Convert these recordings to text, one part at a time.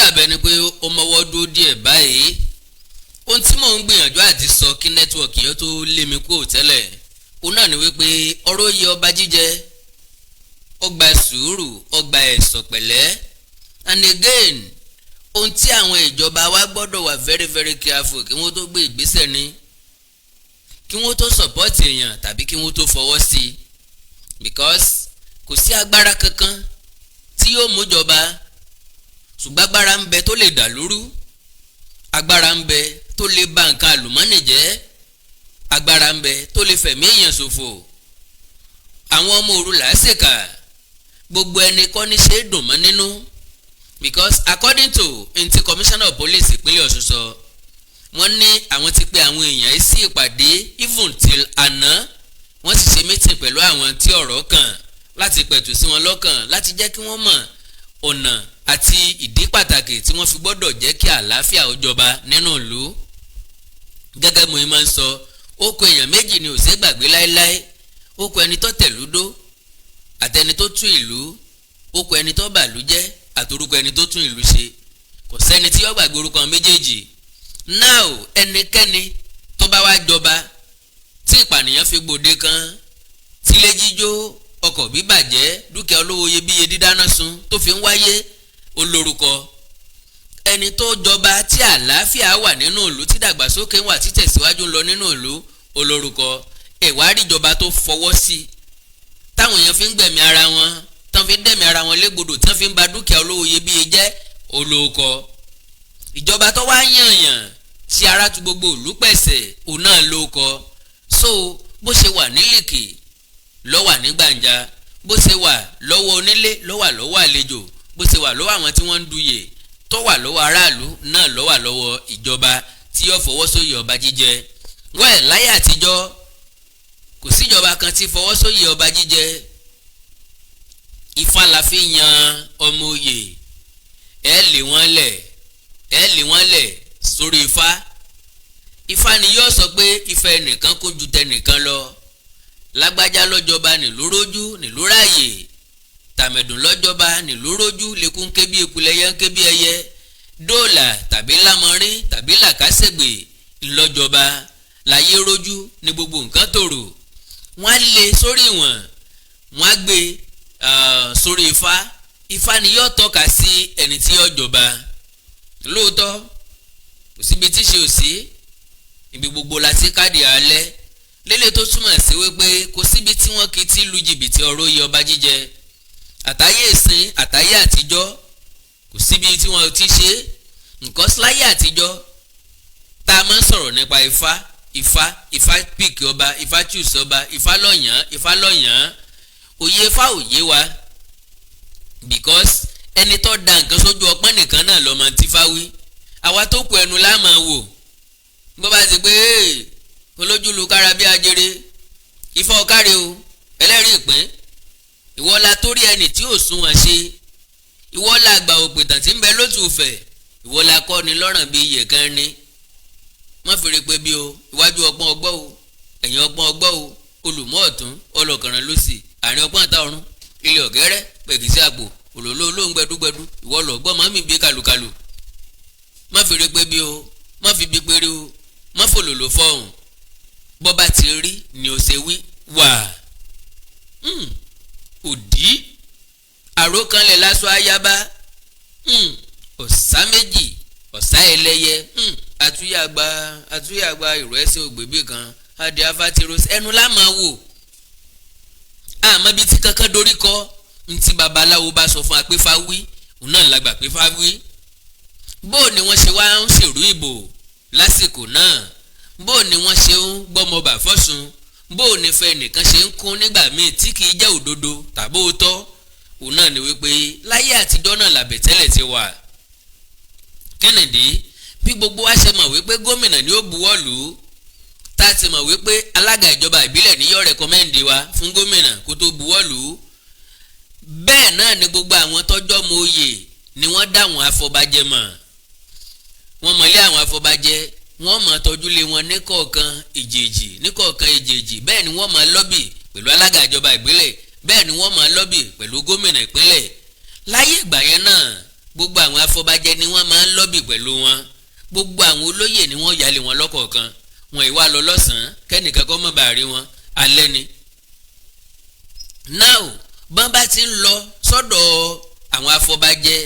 dàbẹ̀ ni pé ó mọ́wọ́ dúró díẹ̀ báyìí ohun tí mò ń gbìyànjú àti sọ kí nẹ́tíwọ̀kì yẹn tó lé mi kúrò tẹ́lẹ̀ òun náà ni wípé ọ̀rọ̀ oyè ọba jíjẹ ó gba sùúrù ó gba ẹ̀sọ̀ pẹ̀lẹ́ and again ohun tí àwọn ìjọba wa gbọ́dọ̀ wà very very careful kí wọ́n tó gbé ìgbésẹ̀ ni kí wọ́n tó support èèyàn tàbí kí wọ́n tó fọwọ́ sí i because kò sí agbára kankan tí yóò mú jọba ṣùgbọ́n agbára ń bẹ tó lè dà lóru agbára ń bẹ tó lè bà nǹkan àlùmọ́nì jẹ́ agbára ń bẹ tó lè fẹ̀mí èèyàn ṣòfò àwọn ọmọ òru làásìkà gbogbo ẹni kọ́ ní ṣe é dùn mọ́ nínú because according to ntí commissioner of police ìpínlẹ̀ Ọ̀ṣun sọ wọ́n ní àwọn ti pe àwọn èèyàn yìí sí ìpàdé even till àná wọ́n sì ṣe meeting pẹ̀lú àwọn tí ọ̀rọ̀ kàn láti pẹ̀tù sí wọn lọ́kàn láti jẹ́ kí wọ́n mọ̀ ọ̀nà àti ìdí pàtàkì tí wọ́n fi gbọ́dọ̀ jẹ́ kí àlàáfíà ó jọba nínú ìlú gẹ́gẹ́ mo máa ń sọ ó kọ èèyàn méjì ni ò ṣe gbàgbé láéláé ó kọ ẹni tó tẹ̀lúdó àtẹni tó tún ìlú ó kọ ẹni tó bàlú jẹ́ àtorúkọ ẹni tó tún ìlú ṣe kò sẹ́ni tí yó gbàgbé orúkọ méjèèjì now ẹnikẹ́ni tó bá wá jọba tí ìpànìyàn fi gbòde kan tílé jíjó ọkọ̀ bíbàjẹ́ dúkìá olówó iyebíye dídáná sun tó fi ń wáyé olórúkọ ẹni tó jọba tí àlàáfíà wà nínú ìlú tí dàgbàsókè wà tí tẹ̀síwájú ń lọ nínú ìlú olórúkọ ìwárí ìjọba tó fọwọ́ sí táwọn èèyàn fi ń gbẹ̀mí ara wọn tán fi ń dẹ̀mí ara wọn légbodò tán fi ń ba dúkìá olówó iyebíye jẹ́ olórúkọ ìjọba tó wá yànyàn tí ara tu gbogbo ìlú pẹ̀sẹ̀ òun náà lórúkọ so bó ṣe wà nílìkì ló wà ní gbàǹjà bó ṣe wà lọ́wọ́ onílé ló wà lọ́wọ́ àlejò bó ṣe wà lọ́wọ́ àwọn tí wọ́n ń duyè tó wà lọ́wọ́ aráàlú náà ló wà lọ́wọ́ ìjọba tí yóò fọwọ́ sóyè ọba jíjẹ wẹ́ẹ̀ láyé àtijọ́ kò síjọba kan tí fọwọ́ sóyè ọba jíjẹ Ifá la fi yan ọmọ oyè ẹ lé wọn lẹ̀ sórí Ifá ni yóò sọ pé ìfẹ́ ẹnìkan kó ju tẹnìkan lọ lágbájá lọ́jọba nílùú rójú nílùú ráàyè tàmẹ̀dùn lọ́jọba nílùú rójú lẹ́kún ké bí ekulẹ̀ yẹn ké bí ẹyẹ dóòlà tàbí lámọrin tàbí làkàṣègbè ńlọ́jọba láyé rójú ní gbogbo nǹkan tòrò wọ́n á lé sórí wọn wọ́n á gbé sórí Ifá ni yóò tọ́ka sí ẹni tí yóò jọba lóòótọ́ kò síbi tí ṣe ò sí ibi gbogbo la ti káàdì alẹ́ lélẹ̀ tó túmọ̀ sí wípé kò síbi tí wọ́n kì í ti lu jìbìtì ọ̀rọ̀ oyè ọba jíjẹ àtàyè ìsìn àtàyè àtijọ́ kò síbi tí wọ́n ti ṣe nǹkan síláyè àtijọ́ tá a máa ń sọ̀rọ̀ nípa Ifá píìkì ọba Ifá choose ọba Ifá lọ́yàn òye Ifá òye wa because ẹni tó da nǹkan sójú ọpọ́n nìkan náà lọ́mọ tí Ifá wí àwa tó kù ẹnu la máa wò bó bá ti pé olójúlu kára bí ajere Ifá ọ̀káre o ẹlẹ́rìí ìpín ìwọ la torí ẹni tí ò sún wọn ṣe ìwọ la gbà òpìtàn tí ń bẹ lótùfẹ̀ ìwọ la kọ́ ni lọ́rùn bí iye kan ní wọ́n fèrè pé bí o iwájú ọgbọ́n ọgbọ́ o ẹ̀yìn ọgbọ́n ọgbọ́ o olùmọ̀ ọ̀tún ọlọ́kànrán lósì àárín ọgbọ́n àtà ọ̀run ilé ọ̀gẹ́rẹ́ pẹ̀kìsí àpò òlòló olóhùn gbẹdúgbẹdú ìwọ lọ gbọ́ mọ́ mi bí kàlùkàlù má fèrè pé bí o má fi bí péré o má fòlòlò fọ́ọ̀hún bọ́ bá ti rí ni ó ṣe wí wà òdì àrókanlẹ̀ lásọ ayaba ọ̀sá méjì ọ̀sá ẹlẹ́yẹ àtúnyàgbá ìrọ̀ ẹsẹ̀ ògbébì kan adé afátíró ẹnu lámà wò àmọ́ bíi tí kankan dorí kọ ntí babaláwo bá sọ fún apẹ́fà wí òun náà lágbà pẹ́fà wí bó ni wọ́n ṣe wá ń ṣèrú ìbò lásìkò náà bó ni wọ́n ṣe ń gbọ́mọba fọ́sùn bó ni fẹ́ nìkan ṣe ń kún nígbà míì tí kìí jẹ́ òdodo tàbí òótọ́ òun náà ni wípé láyé àtijọ́ náà làbẹ̀tẹ́lẹ̀ ti wà kẹ́nìdí bí gbogbo wa ṣe mọ̀ wípé gómìnà ni ó buwọ́ lù ú tá a ti mọ̀ wípé alága ìjọba ìbílẹ̀ ni yóò rẹ̀kọ́mẹ́ǹdì wa fún gómìnà kó tó buwọ́ lù ú bẹ́ẹ̀ náà ni gbogbo àwọn tọ́jọ́ mọ oyè ni wọ́n dá àwọn afọbajẹ mọ̀ wọ́n mọ̀lé àwọn afọbajẹ wọ́n máa tọ́jú lé wọn níkọ̀ọ̀kan èjèèjì bẹ́ẹ̀ ni wọ́n máa lọ́bì pẹ̀lú alága ìjọba ìbílẹ̀ bẹ́ẹ̀ ni wọ́n máa lọ́bì pẹ̀lú gómìnà ìpínlẹ̀ láyé ìgbà yẹn náà gbogbo àwọn afọbajẹ ni wọ́n máa ń lọ́bì pẹ̀lú wọn gbogbo àwọn olóyè ni wọ́n yálé wọn lọ́kọ̀ọ̀kan wọn ìwà lọ lọ́sàn-án kẹ́nìkan kọ́ mọ́ bá rí wọn alẹ́ ni. now bọ́n bá ti ń lọ sọ́dọ̀ àwọn afọbajẹ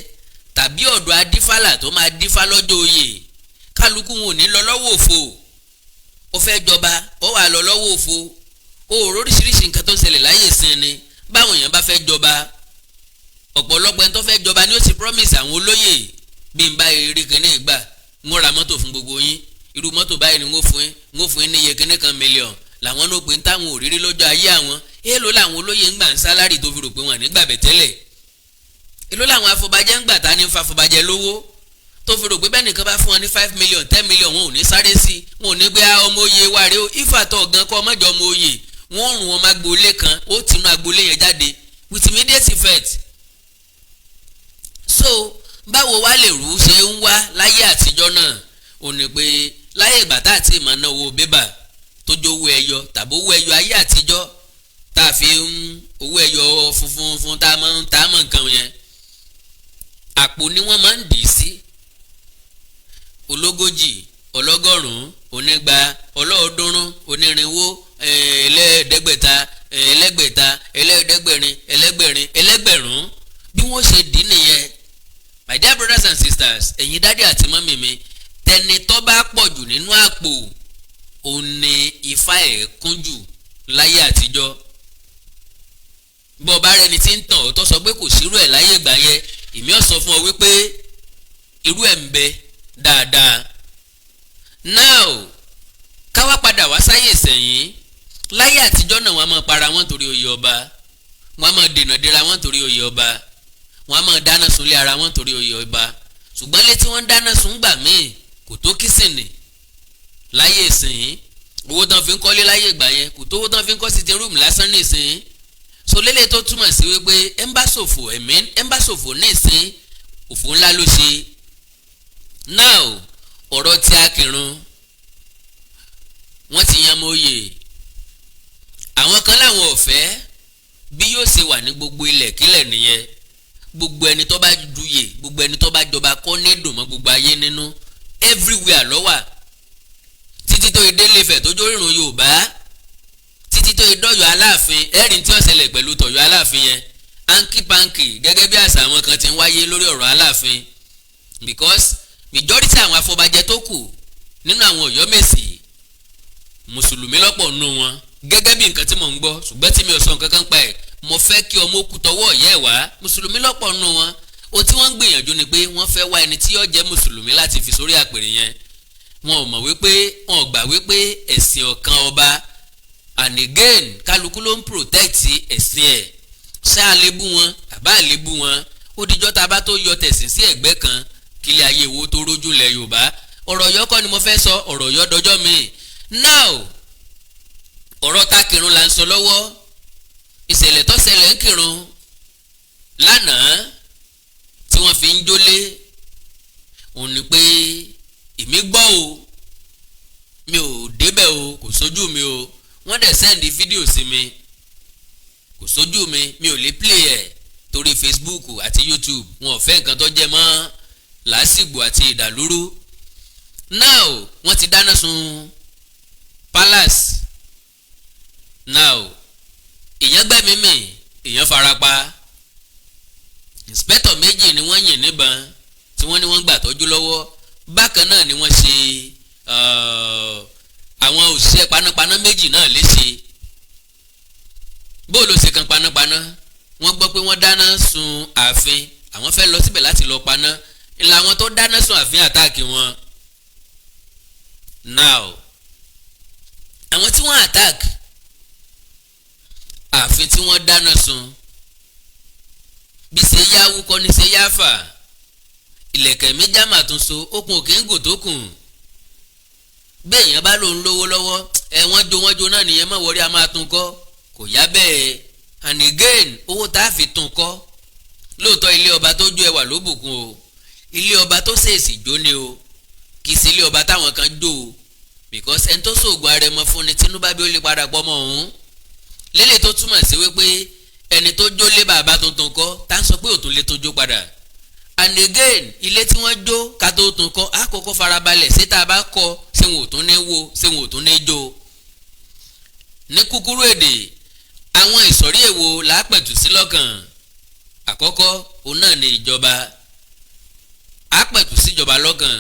tàbí ọ̀dọ̀ adífálà tó máa dífá lọ́jọ́ oyè kálukú wọn ò ní lọ lọ́wọ́ òfo ó fẹ́ jọba ó wà lọ lọ́wọ́ òfo ó oríṣiríṣi nǹkan tó ń ṣẹlẹ̀ láyé ìsìn ni báwọn èèyàn bá fẹ́ jọba ọ̀pọ̀lọpọ̀ ẹni tó fẹ́ jọba ni ó sì promise àwọn olóyè bí n bá eré kínní ìgbà ń ra mọ́tò fún gbogbo yín irú mọ́tò báyìí ni wọ́n fún yín ní iye kínní kan mílíọ̀n làwọn ló pè ń táwọn òrírí lọ́jọ́ ayé àwọn èèlò làwọn olóyè ń gbà ń sálárì tó fi rò pé wọ́n nígbà bẹ̀tẹ́lẹ̀ èèlò làwọn afọbajẹ́ ń gbà ta ní fa afọbajẹ́ lówó tó fi rò pé bẹ́ẹ̀ nìkan bá fún wọn ní 5 million 10 million wọn ò ní sáré sí wọn ò ní gbé ọmọ oyè wa rèé o ìfàtọ̀ gan kọ́ ọmọjọ́ ọmọ oyè wọ́n rùn wọn agboolé kan ó tinú agboolé yẹn jáde with immediate effect. so báwo wá lè rú ṣe ń wá láyé àtijọ́ náà ò ní pé láyé ìgbà tá àti ìmọ̀ náà owó bébà tó jó owó ẹyọ tàbí owó ẹyọ ayé àtijọ́ tá a fi ń owó ẹyọ funfun tá a mọ̀ nǹkan yẹn àpò ni wọ́n máa ń dì í sí ológójì ọlọ́gọ́rùn-ún onígba ọlọ́ọ̀ọ́dúnrún onírínwó ẹlẹ́ẹ̀ẹ́dẹ́gbẹ̀ta ẹlẹ́ẹ̀ẹ́dẹ́gbẹ̀rin ẹlẹ́gbẹ̀rún bí wọ́n ṣe dì í nìyẹn. My dear brothers and sisters ẹ̀yin dádì àti mọ́mì mi tẹni tó bá pọ̀ jù nínú àpò òun ni ifá ẹ̀ kún jù láyé àtijọ́. bọ́ ọba rẹni tí ń tàn ọ́ tó sọ pé kò sírú ẹ̀ láyé ìgbà yẹn èmi ọ̀ sọ fún ọ wípé irú ẹ̀ ń bẹ dáadáa. now káwá padà wá sáyè sẹ́yìn láyé àtijọ́ náà wọ́n á máa para wọn torí oyè ọba wọ́n á máa dènà dira wọn torí oyè ọba wọ́n á máa dáná sunlé ara wọn torí oyè ọba ṣùgbọ́n létí wọ́n dáná sun gbà míì kò tó kìsìnì láyé ìsìn owó tán fi ń kọ́lé láyé ìgbà yẹn kò tó owó tán fi ń kọ́ sitting room lásán ní ìsìn so lélẹ̀ tó túmọ̀ sí wípé ẹ̀ ń bá ṣòfò ní ìsìn òfò ńlá ló ṣe. now ọ̀rọ̀ tí Akirun wọ́n ti yan mọ́yè àwọn kan láwọn ọ̀fẹ́ bí yóò ṣe wà ní gbogbo ilẹ̀ kílẹ̀ nìyẹn gbogbo ẹni tó bá duyè gbogbo ẹni tó bá jọba kọ́ ní dùnmọ́ gbogbo ayé nínú everywhere lọ́wà títí tó Ìdílé Ifẹ̀ tó jórìrùn Yorùbá títí tó ìdọ́yọ̀ Aláàfin ẹ̀rìn tí ó ṣẹlẹ̀ pẹ̀lú tọ̀yọ̀ Aláàfin yẹn hanky panky gẹ́gẹ́ bí àṣà àwọn kan ti ń wáyé lórí ọ̀rọ̀ Aláàfin because majority àwọn afọbajẹ tó kù nínú àwọn Ọ̀yọ́mèsì mùsùlùmí lọ́pọ̀ nù wọn gẹ́gẹ́ bí nǹkan tí mò ń gbọ́ ṣùgbọ́n tí mi ò sọ nǹkan kan pa ẹ̀ mo fẹ́ kí ọmọ kú tọwọ́ ọ̀yẹ́ ẹ̀ wá mùsùlùmí lọ́pọ̀ nù wọn ohun tí wọ́n ń gbìyànjú ni pé wọ́n fẹ́ wá ẹni tí yóò jẹ́ mùsùlùmí láti fi sórí àpèrè yẹn wọn ò mọ̀ wípé wọn ò gbà wípé ẹ̀sìn ọ̀kan ọba and again kálukú ló ń protect ẹ̀sìn ẹ̀ ṣá àlébù wọn àbá àlébù wọn ó dijọ́ tá a bá tó yọ tẹ̀sìn sí ẹ̀gbẹ́ kan kílẹ̀ ayé wo tó rójú lẹ̀ Yorùbá ọ̀rọ̀ yọ kọ́ ni mo fẹ́ sọ ọ̀rọ̀ yọ dọjọ́ mi now ọ̀rọ̀ tá Akirun là ń sọ lọ́wọ́ ìṣẹ̀lẹ̀ tó ṣẹlẹ̀ ń Kírun lánàá tí wọ́n fi ń jólé òun ni pé èmi gbọ́ o mi ò débẹ̀ o kò sójú mi o wọ́n dẹ̀ sẹ́ndì fídíò sí mi kò sójú mi ò lè play ẹ̀ torí Facebook àti YouTube wọn ò fẹ́ nǹkan tó jẹ mọ́ làásìgbò àti ìdàlúrú now wọ́n ti dáná sun palace now èèyàn gbẹ̀mí mi èèyàn farapa inspector méjì ni wọ́n yìn níbọn tí wọ́n ní wọ́n gbà tọ́jú lọ́wọ́ bákan náà ni wọ́n ṣe àwọn òṣìṣẹ́ panápaná méjì náà léṣe bó ló ṣe kan panápaná wọ́n gbọ́ pé wọ́n dáná sun ààfin àwọn fẹ́ lọ síbẹ̀ láti lọ paná ìlà àwọn tó dáná sun ààfin àtáàkì wọn now àwọn tí wọ́n attack ààfin tí wọ́n dáná sun bí ṣe yáwú kọ́ ní ṣe yáfà ìlẹ̀kẹ̀ mi jámà tún so okùn òkè ń gò tó kùn bẹ́ẹ̀ yẹn bá lòun lówó lọ́wọ́ wọ́n jó náà nìyẹn má wọrí a máa tún kọ́ kò yá bẹ́ẹ̀ and again owó tá a fi tún kọ́ lóòótọ́ ilé ọba tó jó ẹwà ló bùkún o ilé ọba tó ṣèèṣì jó ni o kì í sí ilé ọba táwọn kan jó o because ẹni tó sóògùn arẹmọ fún ni Tinubu bí ó lè padà pọ̀ mọ́ òun lélẹ̀ tó túmọ̀ sí wípé ẹni tó jó lé bàbá tuntun kọ́ tá a sọ pé òtún lè tó jó padà and again ilé tí wọ́n jó ká tó tún kọ́ àkọ́kọ́ farabalẹ̀ ṣé tá a bá kọ́ ṣé wọn ò tún ní wó ṣé wọn ò tún ní jó. ní kúkúrú èdè àwọn ìsọ̀rí èwo làápẹ̀tù sí lọ́kàn. àkọ́kọ́ òun náà ni ìjọba àpẹ̀tù síjọba lọ́kàn.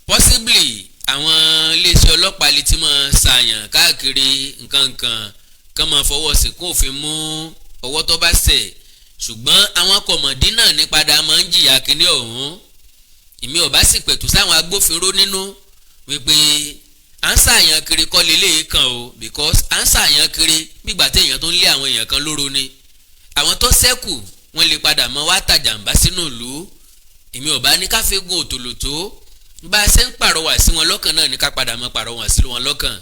possibly àwọn iléeṣẹ́ ọlọ́pàá lè ti máa ṣàyàn káàkiri nǹkan kan máa fọwọ́ sí kó òfin mú ọwọ́ tó bá ṣẹ̀ ṣùgbọ́n àwọn kọ̀mọ̀dé náà ní padà máa ń jìyà kínní ọ̀hún. èmi ò bá sì pẹ̀tù sáwọn agbófinró nínú wípé à ń ṣàyàn kiri kọ́ lélẹ́yìí kan o because à ń ṣàyàn kiri gbígbà tí èèyàn tó ń lé àwọn èèyàn kan lóru ni àwọn tó ṣẹ́kù wọ́n lè padà mọ́ wá tàjàǹbá sínú ìlú. èmi ò bá ní ká fẹ́ gun òtòlótó bá a ṣe ń pàrọwà sí wọn lọ́kàn náà ní ká padà mọ́ pàrọwà sí wọn lọ́kàn.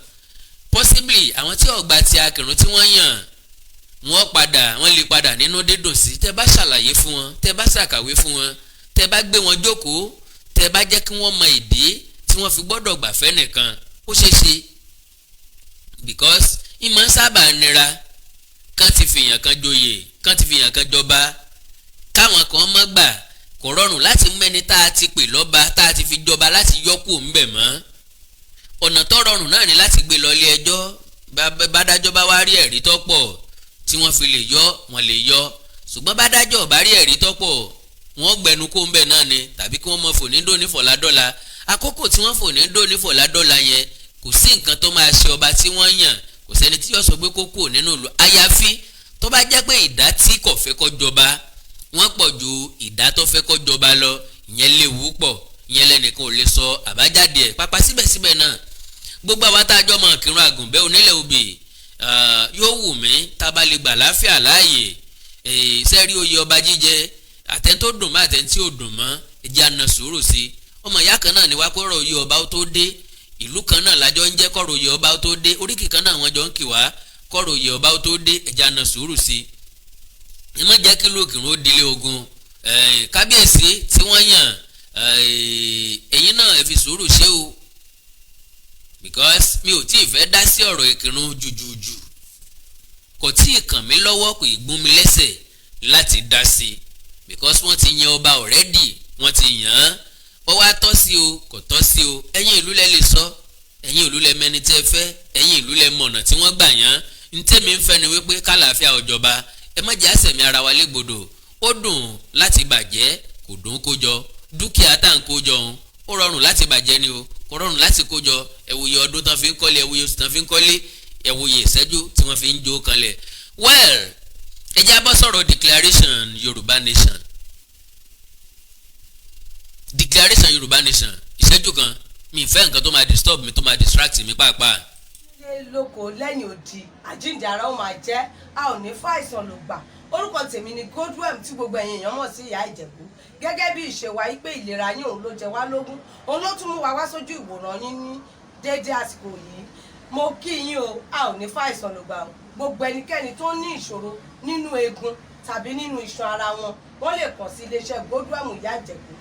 possibly àwọn tí ọ̀gbà ti Akirun tí wọ́n yàn wọ́n lè padà nínú dídùn sí tẹ́ bá ṣàlàyé fún wọn tẹ́ bá ṣàkàwé fún wọn tẹ́ bá gbé wọn jókòó tẹ́ bá jẹ́ kí wọ́n mọ ìdí tí wọ́n fi gbọ́dọ̀ gbàfẹ́ nìkan ó ṣeé ṣe because ìmọ̀ ń sábà nira kán ti fìyàn kan joyè kán ti fìyàn kan jọba káwọn kan mọ́ gbà kò rọrùn láti mẹ́ni tá a ti pè lọ́ba tá a ti fi jọba láti yọ́kù ńbẹ̀ mọ́. ọ̀nà tó rọrùn náà ni láti gbé lọ ilé ẹjọ́ bádájọ́ bá wá rí ẹ̀rí tó pọ̀ tí wọ́n fi lè yọ wọ́n lè yọ ṣùgbọ́n bádájọ́ bá rí ẹ̀rí tó pọ̀ wọ́n gbẹnu kó ńbẹ̀ náà ni tàbí kí wọ́n mọ fòní dóní fọ̀ládọ́la àkókò tí wọ́n fòní dóní fọ̀ládọ́la yẹn kò sí nǹkan tó máa ṣe ọba tí wọ́n yàn kò sẹ́ni tí yóò sọ pé kó kúrò nínú ìlú àyàfi tó bá jẹ́ pé ìdá tí kò fẹ́ kó jọba wọ́n pọ̀ ju ìdá tó fẹ́ kó jọba lọ ìyẹn léwu pọ̀ ìyẹn lẹ́nìkan ò lè sọ àbájáde ẹ̀ pápá síbẹ̀síbẹ̀ náà gbogbo àwọn tá a jọ mọ Akirun àgùnbẹ́ onílẹ̀ òbí yóò wù mí tá a bá lè gbà láfíà láàyè sẹ́rí oyè ọba jíjẹ àtẹn tó dùn mọ́ àtẹn tí ò dùn mọ́ ẹjẹ́ àna sùúrù sí ọmọ ìyá kan náà ni wá kọ́rọ̀ oyè ọba ó tó dé ìlú kan náà lájọ ń jẹ́ kọ́rọ̀ oyè ọba ó tó dé oríkì kan náà wọ́n jọ ń kì wá kọ́rọ̀ oyè ọba ó tó dé ẹjẹ́ àna sùúrù sí ẹ má jẹ́ kí Akirun ó dilé ogun kábíyèsí tí wọ́n yàn ẹ̀yin náà ẹ fi sùúrù ṣe o because mi ò tí ì fẹ́ dá sí ọ̀rọ̀ Akirun jùjùjù kò tí ì kàn mí lọ́wọ́ kò ì gún mi lẹ́sẹ̀ láti dá sí because wọ́n ti yan ọba already wọ́n ti yàn án ó wá tọ́ sí o kò tọ́ sí o ẹ̀yin ìlú lẹ lè sọ ẹ̀yin ìlú lẹ mẹni tẹ́ fẹ́ ẹ̀yin ìlú lẹ mọ̀nà tí wọ́n gbà yàn ntẹ́mi ń fẹ́ ni wípé kálàáfíà ọ̀jọba ẹ má jẹ́ àsẹ̀mí ara wa légbodò ó dùn láti bàjẹ́ kò dùn kó jọ dúkìá tá à ń kó jọ òun ó rọrùn láti bàjẹ́ ni o kò rọrùn láti kó jọ ẹ̀wòye ọdún tán fi ń kọ́lé ẹ̀wòye oṣù tán fi ń kọ́lé ẹ̀wòye ìṣẹ́jú tí wọ́n fi ń jó kanlẹ̀ well ẹ jẹ́ abọ́ sọ̀rọ̀ declaration Yorùbá nation declaration Yorùbá nation ìṣẹ́jú kan mi ì fẹ́ nǹkan tó máa disturb mi tó máa distract mi pàápàá. ilé lóko lẹ́yìn odi àjíǹde ara ó máa jẹ́ a ò ní fàìsàn ló gbà orúkọ tèmi ni Godwem tí gbogbo ẹ̀yin èèyàn mọ̀ sí ìyá Ìjẹ̀bú gẹ́gẹ́ bí ìṣe wa yí pé ìlera yín òun ló jẹ wá lógún òun ló tún mú wa wá sójú ìwòran yín ní déédéé àsìkò yìí mo kí yín o a ò ní fàìsàn ló gbà o gbogbo ẹnikẹ́ni tó ní ìṣòro nínú eegun tàbí nínú iṣan ara wọn wọ́n lè kàn sí iléeṣẹ́ Godwem ìyá Ìjẹ̀bú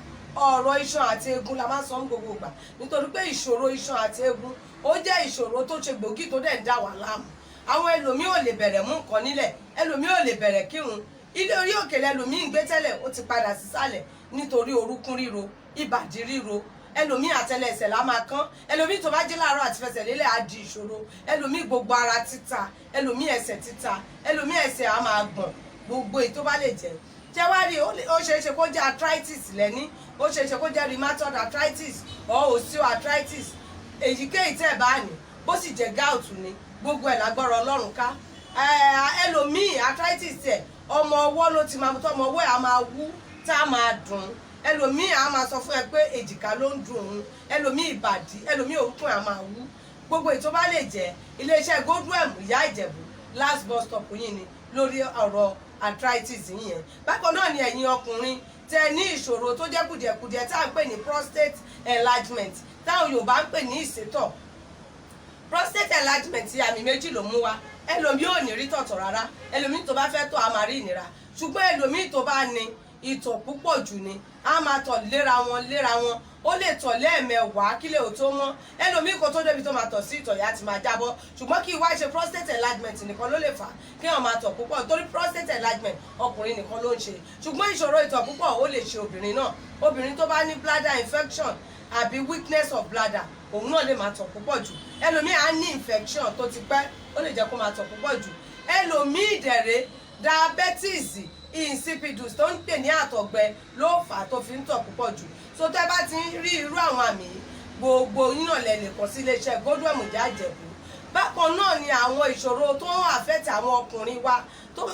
ọ̀rọ̀ iṣan àti eegun la máa ń sọ ní gbogbo ìgbà nítorí pé ìṣòro iṣan àti eegun ó jẹ́ ìṣòro tó ṣe gbòógì tó dẹ̀ ń dà wá láàmú àwọn ẹlòmíì ò lè bẹ̀rẹ̀ mú nǹkan nílẹ̀ ẹlòmíì ò lè bẹ̀rẹ̀ kírun ilé orí òkèlè ẹlòmíì ń gbé tẹ́lẹ̀ ó ti padà sísàlẹ̀ nítorí orúnkún ríro ìbàdí ríro ẹlòmíì àtẹlẹsẹ̀ la máa kán ẹlòmíì tó bá jí láàárọ̀ àti fẹsẹ̀ lélẹ̀ á di ìṣòro ẹlòmíì gbogbo ara títa ẹlòmíì ẹsẹ̀ títa ẹlòmíì ẹsẹ̀ á máa gbọ̀n gbogbo èyí tó bá lè jẹ́ jẹ́wárí ó ṣeé ṣe kó jẹ́ arthritis lẹ́ní ó ṣeé ṣe kó jẹ́ rheumatoid arthritis or osteoarthritis èyíkéyìí tẹ́ ẹ̀ bá ní bó sì jẹ́ gout ni gbogbo ẹ̀ lágbára Ọlọ́run ká ẹlòmíì arthritis ẹ̀ ọmọ ọwọ́ ló ti máa mú tọ́mọ ọwọ́ ẹ̀ á máa wú tá a máa dùn ẹlòmíì á máa sọ fún ẹ pé èjìká ló ń dùn òun ẹlòmíì ìbàdí ẹlòmíì orúnkún ẹ̀ á máa wú gbogbo ètò bá lè jẹ́ iléeṣẹ́ Godwem ìyá Ìjẹ̀bú last bus stop yìí ni lórí ọ̀rọ̀ arthritis yẹn bákan náà ni ẹ̀yin ọkùnrin tẹ́ ní ìṣòro tó jẹ́ kùdìẹ̀kùdìẹ̀ tá à ń pè ní prostate enlargement táwọn Yorùbá ń pè ní ìsétọ̀ prostate enlargement àmì méjì ló mú wa ẹlòmíì ò ní rí tọ̀tọ̀ rárá ẹlòmíì tó bá fẹ́ tọ̀ á máa rí ìnira ṣùgbọ́n ẹlòmíì tó bá ní ìtọ̀ púpọ̀ jù ni á máa tọ̀ léra wọn ó lè tọ̀ lẹ́ẹ̀mẹwàá kílẹ̀ ò tó mọ́ ẹlòmíì kò tó débi tó máa tọ̀ sí ìtọ̀ yá ti máa jábọ́ ṣùgbọ́n kí wá ṣe prostate enlargement nìkan ló lè fà kí wọ́n máa tọ̀ púpọ̀ torí prostate enlargement ọkùnrin nìkan ló ń ṣe ṣùgbọ́n ìṣòro ìtọ̀ púpọ̀ ó lè ṣe obìnrin náà obìnrin tó bá ní bladder infection àbí weakness of bladder òun náà lè máa tọ̀ púpọ̀ jù ẹlòmíì á ní infection tó ti pẹ́ ó lè jẹ́ kó máa tọ̀ púpọ̀ jù ẹlòmíì dẹ̀rẹ̀ diabetes insipidus tó ń pè ní àtọ̀gbẹ ló fà á tó fi ń tọ̀ púpọ̀ jù so tẹ́ bá ti ń rí irú àwọn àmì gbogbo yín náà lẹ lè kàn sí iléeṣẹ́ Godwem Ìyá Ìjẹ̀bú bákan náà ni àwọn ìṣòro tó ń àfẹ́tì àwọn ọkùnrin wa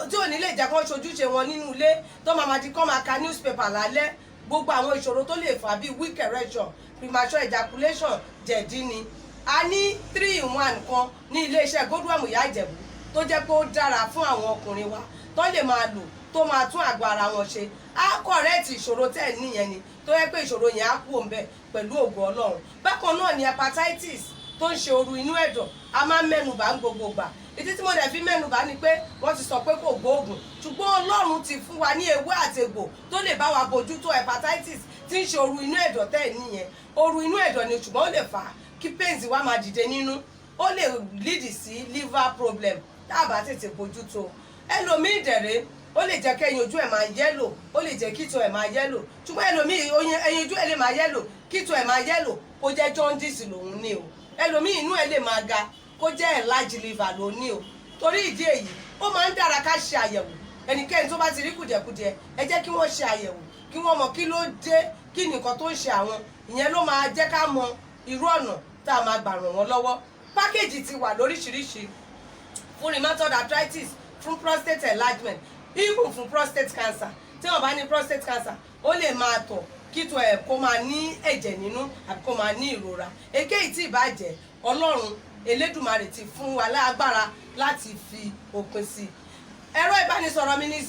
tí ò ní lè jẹ́ kán ṣojúṣe wọn nínú ilé tó máa di kán máa ka newspaper lálẹ́ gbogbo àwọn ìṣòro tó lè fà bíi weak erection premature ejaculation jẹ̀dí ni a ní 3-in-1 kan ní iléeṣẹ́ Godwem Ìyá Ìjẹ̀bú tó jẹ́ pé ó dára fún àwọn ọkùnrin wa tó lè máa lò tó máa tún àgọ́ ara wọn ṣe á kọ̀rẹ́ẹ̀tì ìṣòro tẹ̀ níyẹn ni tó yẹ pé ìṣòro yẹn á kú òǹbẹ pẹ̀lú ògo Ọlọ́run bákan náà ni hepatitis tó ń ṣe ooru inú ẹ̀dọ̀ a máa ń mẹ́nubà ń gbogbo gbà ìdí tí mo dẹ̀ fi mẹ́nubà ni pé wọ́n ti sọ pé kò gbóògùn ṣùgbọ́n Ọlọ́run ti fún wa ní ewé àtegbò tó lè bá wa bójútó hepatitis tí ń ṣe ooru inú ẹ̀dọ̀ tẹ̀ níyẹn ooru inú ẹ̀dọ̀ ni ṣùgbọ́n ó lè fà á kí pains wa máa dìde nínú ó lè lead sí liver problem tá a bá tètè bójútó ẹlòmíì dẹ̀rẹ̀ ó lè jẹ́ kẹ́yìn ojú ẹ̀ máa yẹ́lò ó lè jẹ́ kíto ẹ̀ máa yẹ́lò ṣùgbọ́n ẹlòmíì ẹyin ojú ẹ̀ lè máa yẹ́lò kíto ẹ̀ máa yẹ́lò kó jẹ́ jaundice lòun ní o ẹlòmíì inú ẹ̀ lè máa ga kó jẹ́ enlarged liver lòun ní o torí ìdí èyí ó máa ń dára ká ṣe àyẹ̀wò ẹnikẹ́ni tó bá ti rí kùdìẹ̀kudiẹ ẹ jẹ́ kí wọ́n ṣe àyẹ̀wò kí wọ́n mọ kí ló dé kí nìkan tó ń ṣe àwọn ìyẹn ló máa jẹ́ ká mọ irú ọ̀nà tá a máa gbà ràn wọ́n lọ́wọ́ pákéjì ti wà lóríṣiríṣi fún rheumatoid arthritis fún prostate enlargement even fún prostate cancer tí wọ́n bá ní prostate cancer ó lè máa tọ̀ kíto ẹ̀ kó máa ní ẹ̀jẹ̀ nínú àbí kó máa ní ìrora èkéyìí tí ìbàjẹ́ Ọlọ́run Elédùmarè ti fún wa lágbára láti fi òpin sí ẹ̀rọ ìbánisọ̀rọ̀ mi ní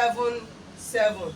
08033034777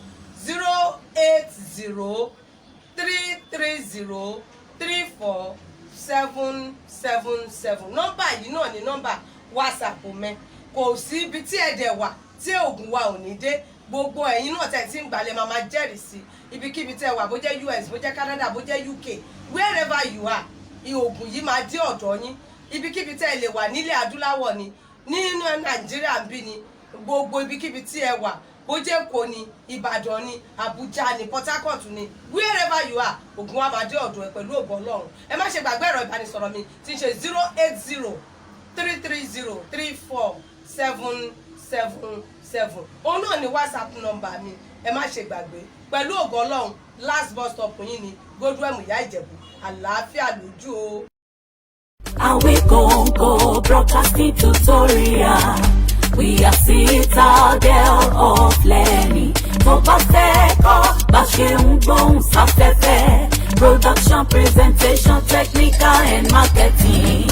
08033034777 nọ́mbà yìí náà ni nọ́mbà WhatsApp mẹ́ kò sí ibi tí ẹ̀dẹ̀ wà tí oògùn wa ò ní dé gbogbo ẹ̀yin náà tẹ̀ tí ń gbalẹ̀ máa máa jẹ́rìí sí ibikíbi tẹ́ wà bó jẹ́ US bó jẹ́ Canada bó jẹ́ UK wherever you are oògùn yìí máa dé ọ̀dọ̀ yín ibikíbi tẹ́ lè wà nílẹ̀ adúláwọ̀ ni nínú Nàìjíríà ń bí ni gbogbo ibikíbi tí ẹ wà bó jẹ́ Èkó ni Ìbàdàn ni Àbújá ni Port Harcourt ni wherever you are oògùn wa máa dé ọ̀dọ̀ ẹ pẹ̀lú ògo Ọlọ́run ẹ má ṣe gbàgbé ẹ̀rọ ìbánisọ̀rọ̀ mi tí ń ṣe 08033034777 òun náà ni WhatsApp nọ́mbà mi ẹ má ṣe gbàgbé pẹ̀lú ògo Ọlọ́run last bus stop yín ni Godwem Ìyá Ìjẹ̀bú àlàáfíà lójú o. Awikonko broadcasting tutorial. We are citadel of learning. Tó bá fẹ́ kọ́ bá ṣe ń gbóhùn sáfẹ́fẹ́. Production, presentation, technical and marketing.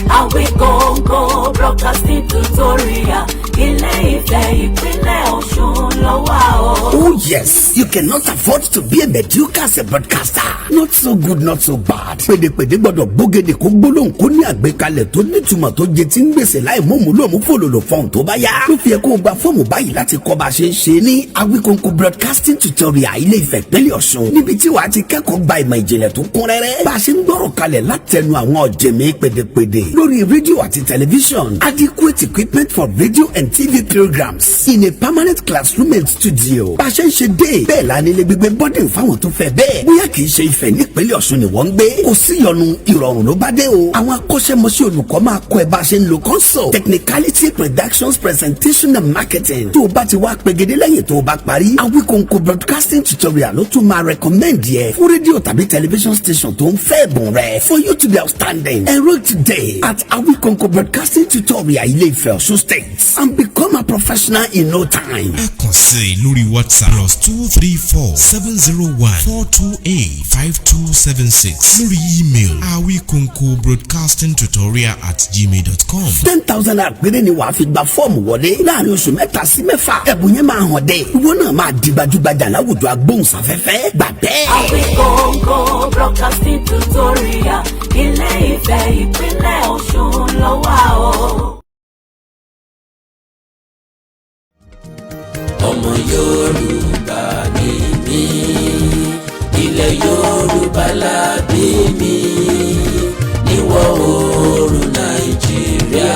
Awikonko broadcasting tutorial. Ilé-Ifẹ̀ ìpínlẹ̀ Ọ̀ṣun ló wà o. Oh yes, you cannot afford to be a mediocre as a broadcaster. Not so good, not so bad. Pèdèpèdè gbọ́dọ̀ gbógede kó gbólóhùn kó ní àgbékalẹ̀ tó nítumọ̀ tó jẹ tí ń gbèsè láì mọ̀mú lòmú fòlòlò fọ́ọ̀mù tó bá yá. Ló fi yẹ kó o gba fọ́ọ̀mù báyìí láti kọ́ bá a ṣe ń ṣe ní Awikonko broadcasting tutorial Ilé-Ifẹ̀ ìpínlẹ̀ Ọ̀ṣun. Níbi tí wàá ti kẹ́kọ̀ọ́ gba ìmọ̀ ìjìnlẹ̀ tó kún rẹ́rẹ́. Bá a ṣe ń gbọ́rọ̀ kalẹ̀ látẹnu àwọn ọ̀jẹ̀mí pèdèpèdè lórí rédíò àti tẹlifíṣọ̀n. Adequate equipment for radio and TV programs in a permanent classroom and studio. Bá a ṣe ń ṣe dé bẹ́ẹ̀ la nílé gbígbé bọ́dìn fáwọn tó fẹ́ bẹ́ẹ̀. Bóyá kì í ṣe Ifẹ̀ nípínlẹ̀ Ọ̀ṣun ni wọ́n ń gbé. Kò sí ìyọnu ìrọ̀rùn ló bá dé o. Àwọn akọ́ṣẹ́mọṣẹ́ olùkọ́ máa kọ́ ẹ bá a ṣe ń lo console, technicality, productions, presentation and marketing. Tó o bá ti wá pegedé lẹ́yìn tó o bá parí, Awikonko broadcasting tutorial ló tún máa recommend yẹ fún rédíò tàbí television station tó ń fẹ́ ẹ̀bùn rẹ̀. For you to be outstanding, enroll today at Awikonko broadcasting tutorial Ilé-Ifẹ̀ Ọ̀ṣun State and become a professional in no time. Ẹ kàn sí lórí WhatsApp +234-701-428-5276 lórí email awikonko.broadcastingtutorial@gmail.com. 10,000 naira péré ni wàá fi gba fọ́ọ̀mù wọlé láàrin oṣù mẹ́ta sí mẹ́fà. Ẹ̀bùn yẹn máa hàn dé. Ìwọ náà máa di gbajúgbajà láwùjọ agbóhùnsáfẹ́fẹ́. Gbà bẹ́ẹ̀. Awikonko broadcasting tutorial. Ilé-Ifẹ̀ ìpínlẹ̀ Ọ̀ṣun ló wà o. ọmọ Yorùbá ni mí, ilẹ̀ Yorùbá la bí mi, níwọ̀ oòrùn Nàìjíríà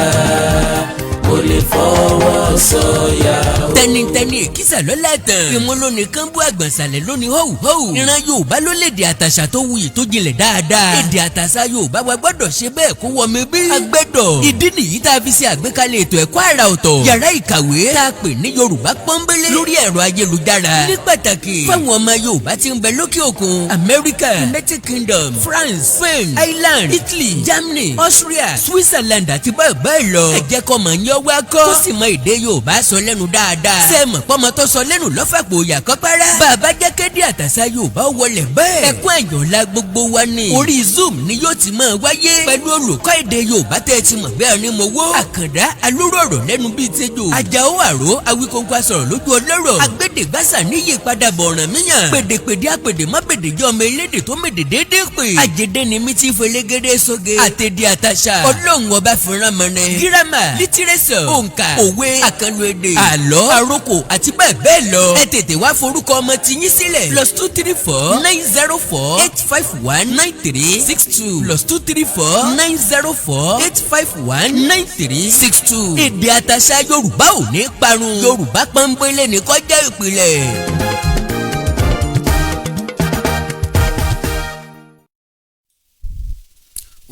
kò lè fọwọ́ sọ̀yà o. tẹnitẹni èkìsà lọ́la tán. ìmúlòní kan bú àgbọ̀nsalẹ̀ lónìí họ́wùhọ́wù. ìran Yorùbá ló lédè àtàṣà tó wuyì tó jinlẹ̀ dáadáa. èdè àtàṣà Yorùbá wa gbọ́dọ̀ ṣe bẹ́ẹ̀ kó wọmi bí. agbẹ́dọ̀. ìdí nìyí tá a fi ṣe àgbékalẹ̀ ètò ẹ̀kọ́ àrà ọ̀tọ̀. yàrá ìkàwé tá a pè ní Yorùbá pọ́nbélé lórí ẹ̀rọ ayélujára. ní pàtàkì fáwọn ọmọ Yorùbá tí ń bẹ lókè òkun America, United Kingdom, France, Spain, Ireland, Italy, Germany, Austria, Switzerland àti bẹ́ẹ̀ bẹ́ẹ̀ lọ. ẹ jẹ́ kọ́ mọ̀ ń yọ wá kọ́. tó sì mọ èdè Yorùbá sọ lẹ́nu dáadáa. sẹ́ẹ̀mọ̀ pọ́mọ tó sọ lẹ́nu lọ́fàpọ̀ òyà kọ́ párá. bàbá jákèjì àtàṣà Yorùbá wọlé bẹ́ẹ̀. ẹkún àyànlá gbogbo wa ni. orí Zoom ni yóò ti máa wáyé. pẹ̀lú olùkọ́ èdè Yorùbá tẹ́ ẹ ti mọ̀ bẹ́ẹ̀ ni mo wó. àkàndá alúrọ̀rọ̀ lẹ́nu bíi tẹ́jọ́. Àjàó àró Awikonko asọ̀rọ̀ lójú ọlọ́rọ̀. agbẹ́dẹ̀gbàsà níyì padà bọ̀ ọ̀ràn míyàn. pèdèpèdè àpèdè má pèdè jẹ́ ọmọ elédè tó mèdè déédéé pè. àjẹdẹ ni mi ti fẹlẹ́gẹ́dẹ́ sóge. àtẹ̀dẹ̀ àtàṣà ọlọ́run ọba fúnra mọ́nẹ. gírámà lítírẹ́sọ̀ òǹkà òwe àkànlò èdè àlọ́ àròkò àti bẹ́ẹ̀ bẹ́ẹ̀ lọ. ẹ tètè wá forúkọ ọmọ tiyín sílẹ̀. +234 904 851 9362 +234 904 851 9362. èdè àtàṣà Yorùbá ò ní parun. Yorùbá pọ́nbélé ní kó jẹ́ ìpìlẹ̀.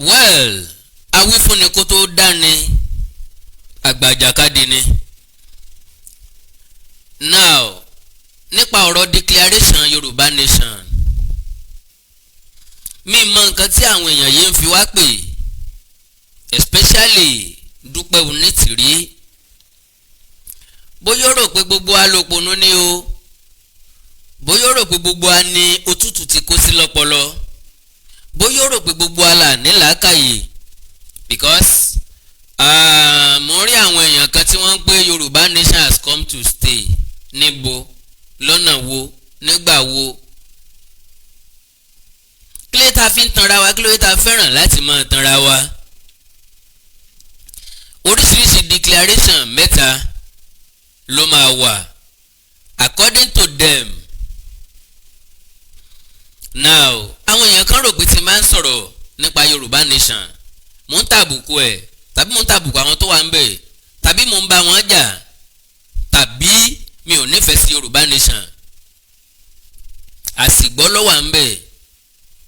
well awífúnni kó tó dání àgbàjàkadì ni. now nípa ọ̀rọ̀ declaration Yorùbá nation mi mọ nǹkan tí àwọn èèyàn yìí ń fi wá pè especially Dúpẹ́ Onítìrí bóyá ó rò pé gbogbo alòpònú ni o bóyá ó rò pé gbogbo a ní òtútù ti kó sí lọ́pọlọ bóyá ó rò pé gbogbo ala ní làákàyè because mo rí àwọn èèyàn kan tí wọ́n ń pè Yorùbá nation has come to stay níbo lọ́nà wo nígbà wo kí ló ta fi ń tanra wa kí ló ta fẹ́ràn láti máa tanra wa oríṣiríṣi declaration mẹ́ta ló máa wà according to them. now àwọn èèyàn kan rò pé tí máa ń sọ̀rọ̀ nípa Yorùbá nation mò ń tàbùkù ẹ̀ tàbí mò ń tàbùkù àwọn tó wà ń bẹ̀ tàbí mò ń bá wọn jà tàbí mi ò nífẹ̀ẹ́ sí Yorùbá nation àsìgbọ́ ló wà ń bẹ̀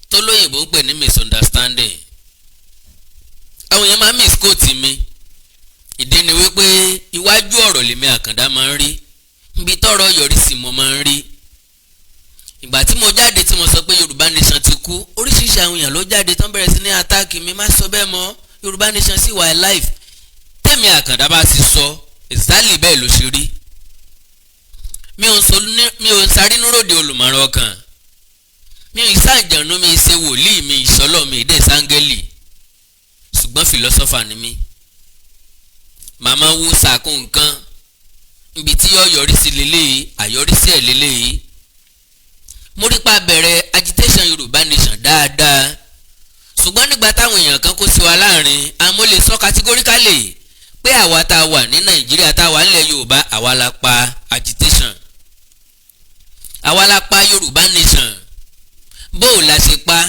tó lóyìnbó ń pè ní misunderstanding àwọn èèyàn máa ń misquote mi ìdí ni wípé iwájú ọ̀rọ̀ lèmi Àkàndá máa ń rí ibi tọ́rọ̀ yọrí sí mo máa ń rí ìgbà tí mo jáde tí mo sọ pé Yorùbá nation ti kú oríṣiríṣi àwọn èèyàn ló jáde tán bẹ̀rẹ̀ sí ní attack mi má sọ bẹ́ẹ̀ mọ́ Yorùbá nation sì wà alive tẹ́mi Àkàndá bá sì sọ exactly bẹ́ẹ̀ ló ṣe rí mi ò sáré núròde olùmọ̀ràn ọkàn mi ò ṣàjànú mi ṣe wòlíì mi ìṣọlọ mi ìdè sángẹ́lì ṣùgbọ́n philosopher ni mi màmá wo sàkó nǹkan ibi tí yọ yọrí sí lélẹ́yìí àyọrísí ẹ̀ lélẹ́yìí mo rí pa bẹ̀rẹ̀ agitation Yorùbá nation dáadáa ṣùgbọ́n nígbà táwọn èèyàn kan kó sí wa láàrin àmọ́ lè sọ categorically pé àwa tá a wà ní Nàìjíríà tá a wà nílẹ̀ Yorùbá àwa la pa agitation àwa la pa Yorùbá nation bó o la ṣe pa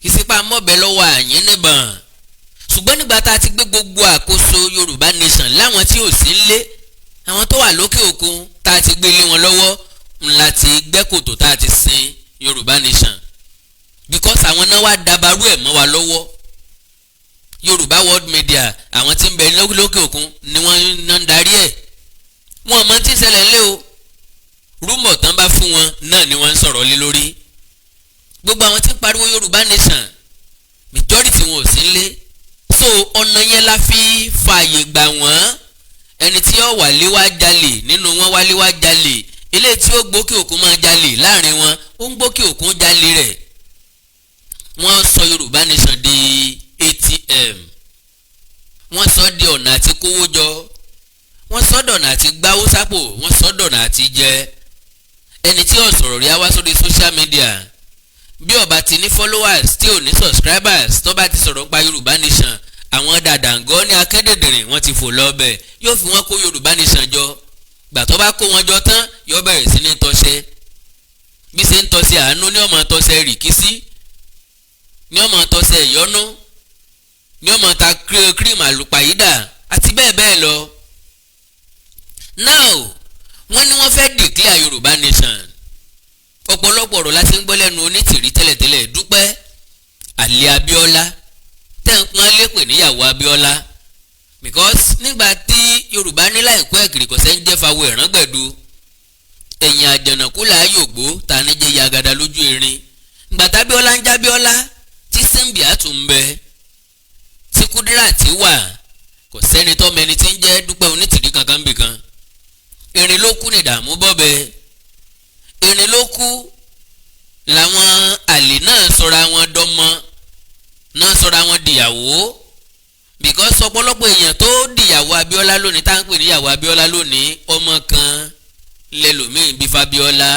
ìsìnpá mọ́bẹ̀ lọ́wọ́ àyín níbọn ṣùgbọ́n nígbà tá a ti gbé gbogbo àkóso Yorùbá nation láwọn tí ò sí nlé àwọn tó wà lókè òkun tá a ti gbé lé wọn lọ́wọ́ ńlá ti gbẹ́ kòtò tá a ti sin Yorùbá nation because àwọn náà wá dabarú ẹ̀ mọ́ wa lọ́wọ́ Yorùbá world media àwọn tí ń bẹ lókè òkun ni wọ́n ń darí ẹ̀ wọn mọ tí ń ṣẹlẹ̀ ńlẹ́ o rúmọ̀ tán bá fún wọn náà ni wọ́n ń sọ̀rọ̀ lé lórí gbogbo àwọn tí ń pariwo Yorùbá nation majority wọn ò sí nlé so ọ̀nà yẹn la fi fààyè gbà wọ́n ẹni tí ó wálé wá jalè nínú wọn wálé wá jalè ilé tí ó gbókè òkun máa jalè láàrin wọn ó ń gbókè òkun jalè rẹ̀ wọ́n sọ Yorùbá nation di ATM wọ́n sọ di ọ̀nà àti kówó jọ wọ́n sọ dọ̀nà àti gbáwó sápò wọ́n sọ dọ̀nà àti jẹ ẹni tí ó sọ̀rọ̀ rí wá sórí social media bí ó bá ti ní followers tí ò ní subscribers tó bá ti sọ̀rọ̀ pa Yorùbá nation àwọn dàdàngọ́ ní akédèdèrè wọ́n ti fò lọ́bẹ̀ yóò fi wọ́n kó Yorùbá nation jọ gbà tó bá kó wọn jọ tán yóò bẹ̀rẹ̀ sí ní tọṣẹ bí ṣe ń tọṣẹ àánú ní ọmọ tọṣẹ rìkísí ní ọmọ tọṣẹ ìyọnú ní ọmọ ta cream àlùpàyídà àti bẹ́ẹ̀ bẹ́ẹ̀ lọ. now wọ́n ní wọ́n fẹ́ declare Yorùbá nation ọ̀pọ̀lọpọ̀ ọ̀rọ̀ láti ń gbọ́ lẹ́nu Onítìrí tẹ́lẹ̀tẹ́lẹ̀ Dúpẹ́ àlẹ́ Abíọ́lá tẹ́ ń pọ́n lépè níyàwó Abíọ́lá because nígbà tí Yorùbá ní láìkọ́ ẹ̀kìrìkọ̀sẹ́ ń jẹ́ fawọ ẹ̀rángbẹ̀du ẹ̀yìn àjànàkú láàyò gbó ta ní jẹ́ yagada lójú erin ìgbà tábíọ́lá ń jábíọ́lá tí Símbì àtúnbẹ tí Kúdírátì wà kò sẹ́ni tọ́mọ ẹni tí ń jẹ́ Dúpẹ́ Onítìrí kankan bìkan erin ló kú ní ìdààmú bọ́bẹ erin ló kú làwọn àlè náà sọra wọn dọ́mọ náà sọra wọn dìyàwó because ọ̀pọ̀lọpọ̀ èèyàn tó dìyàwó Abíọ́lá lónìí tá à ń pè níyàwó Abíọ́lá lónìí ọmọ kan lẹ́lòmíì bí Fábíọ́lá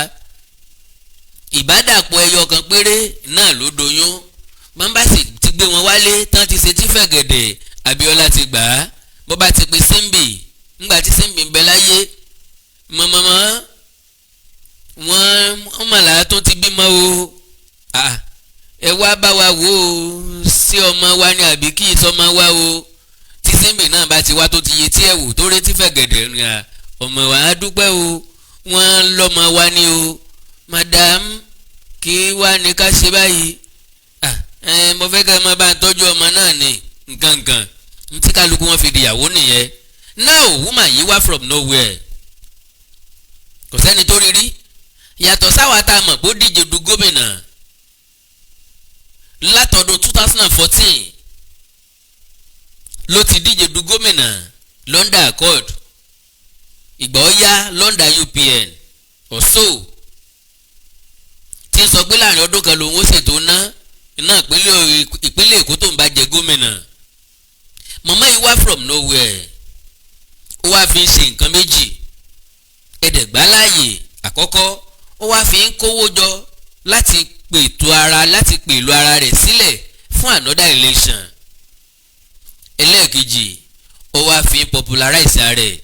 ìbádàpọ̀ ẹyọ kan péré náà ló doyún bọ́nbà sì ti gbé wọn wálé tán ti ṣe tí fẹ̀gẹ̀dẹ̀ Abíọ́lá ti gbà á bó bá ti pe Símbì ńgbà tí Símbì ń bẹ láyé mọ̀mọ́mọ́ wọ́n mọ̀lá tó ti bímọ o ẹ wá bá wa wò ó sí ọmọ wa ní àbí kí ìsọmọ wa o tí Símbì náà bá ti wá tó ti yẹ tí ẹ wò tó retí fẹ̀gẹ̀dẹ̀ rìn à ọmọ wa á dúpẹ́ o wọ́n lọ́mọ wa ní o madam kí wá ní ká ṣe báyìí mo fẹ́ kẹ́ ẹ máa bá ń tọ́jú ọmọ náà ní nǹkankan tí kálukú wọn fi dìyàwó nìyẹn now woman yìí wá from nowhere kò sẹ́ni tó rí rí yàtọ̀ sáwà tá a mọ̀ bó díje du gómìnà látọdún 2014 ló ti díje du gómìnà London Accord ìgbà ó yá London UPN ọ̀ṣọ́ tí ń sọ pé láàrin ọdún kan lòun ó ṣètò iná ìpínlẹ̀ Èkó tó ń bá jẹ gómìnà màmá yìí wá from nowhere ó wá fi ń ṣe nǹkan méjì ẹ̀ẹ́dẹ̀gbá láàyè àkọ́kọ́ ó wá fi ń kówó jọ láti pèlú ara rẹ̀ sílẹ̀ fún another election ẹlẹ́ẹ̀kejì ó wá fi ń popularize rẹ̀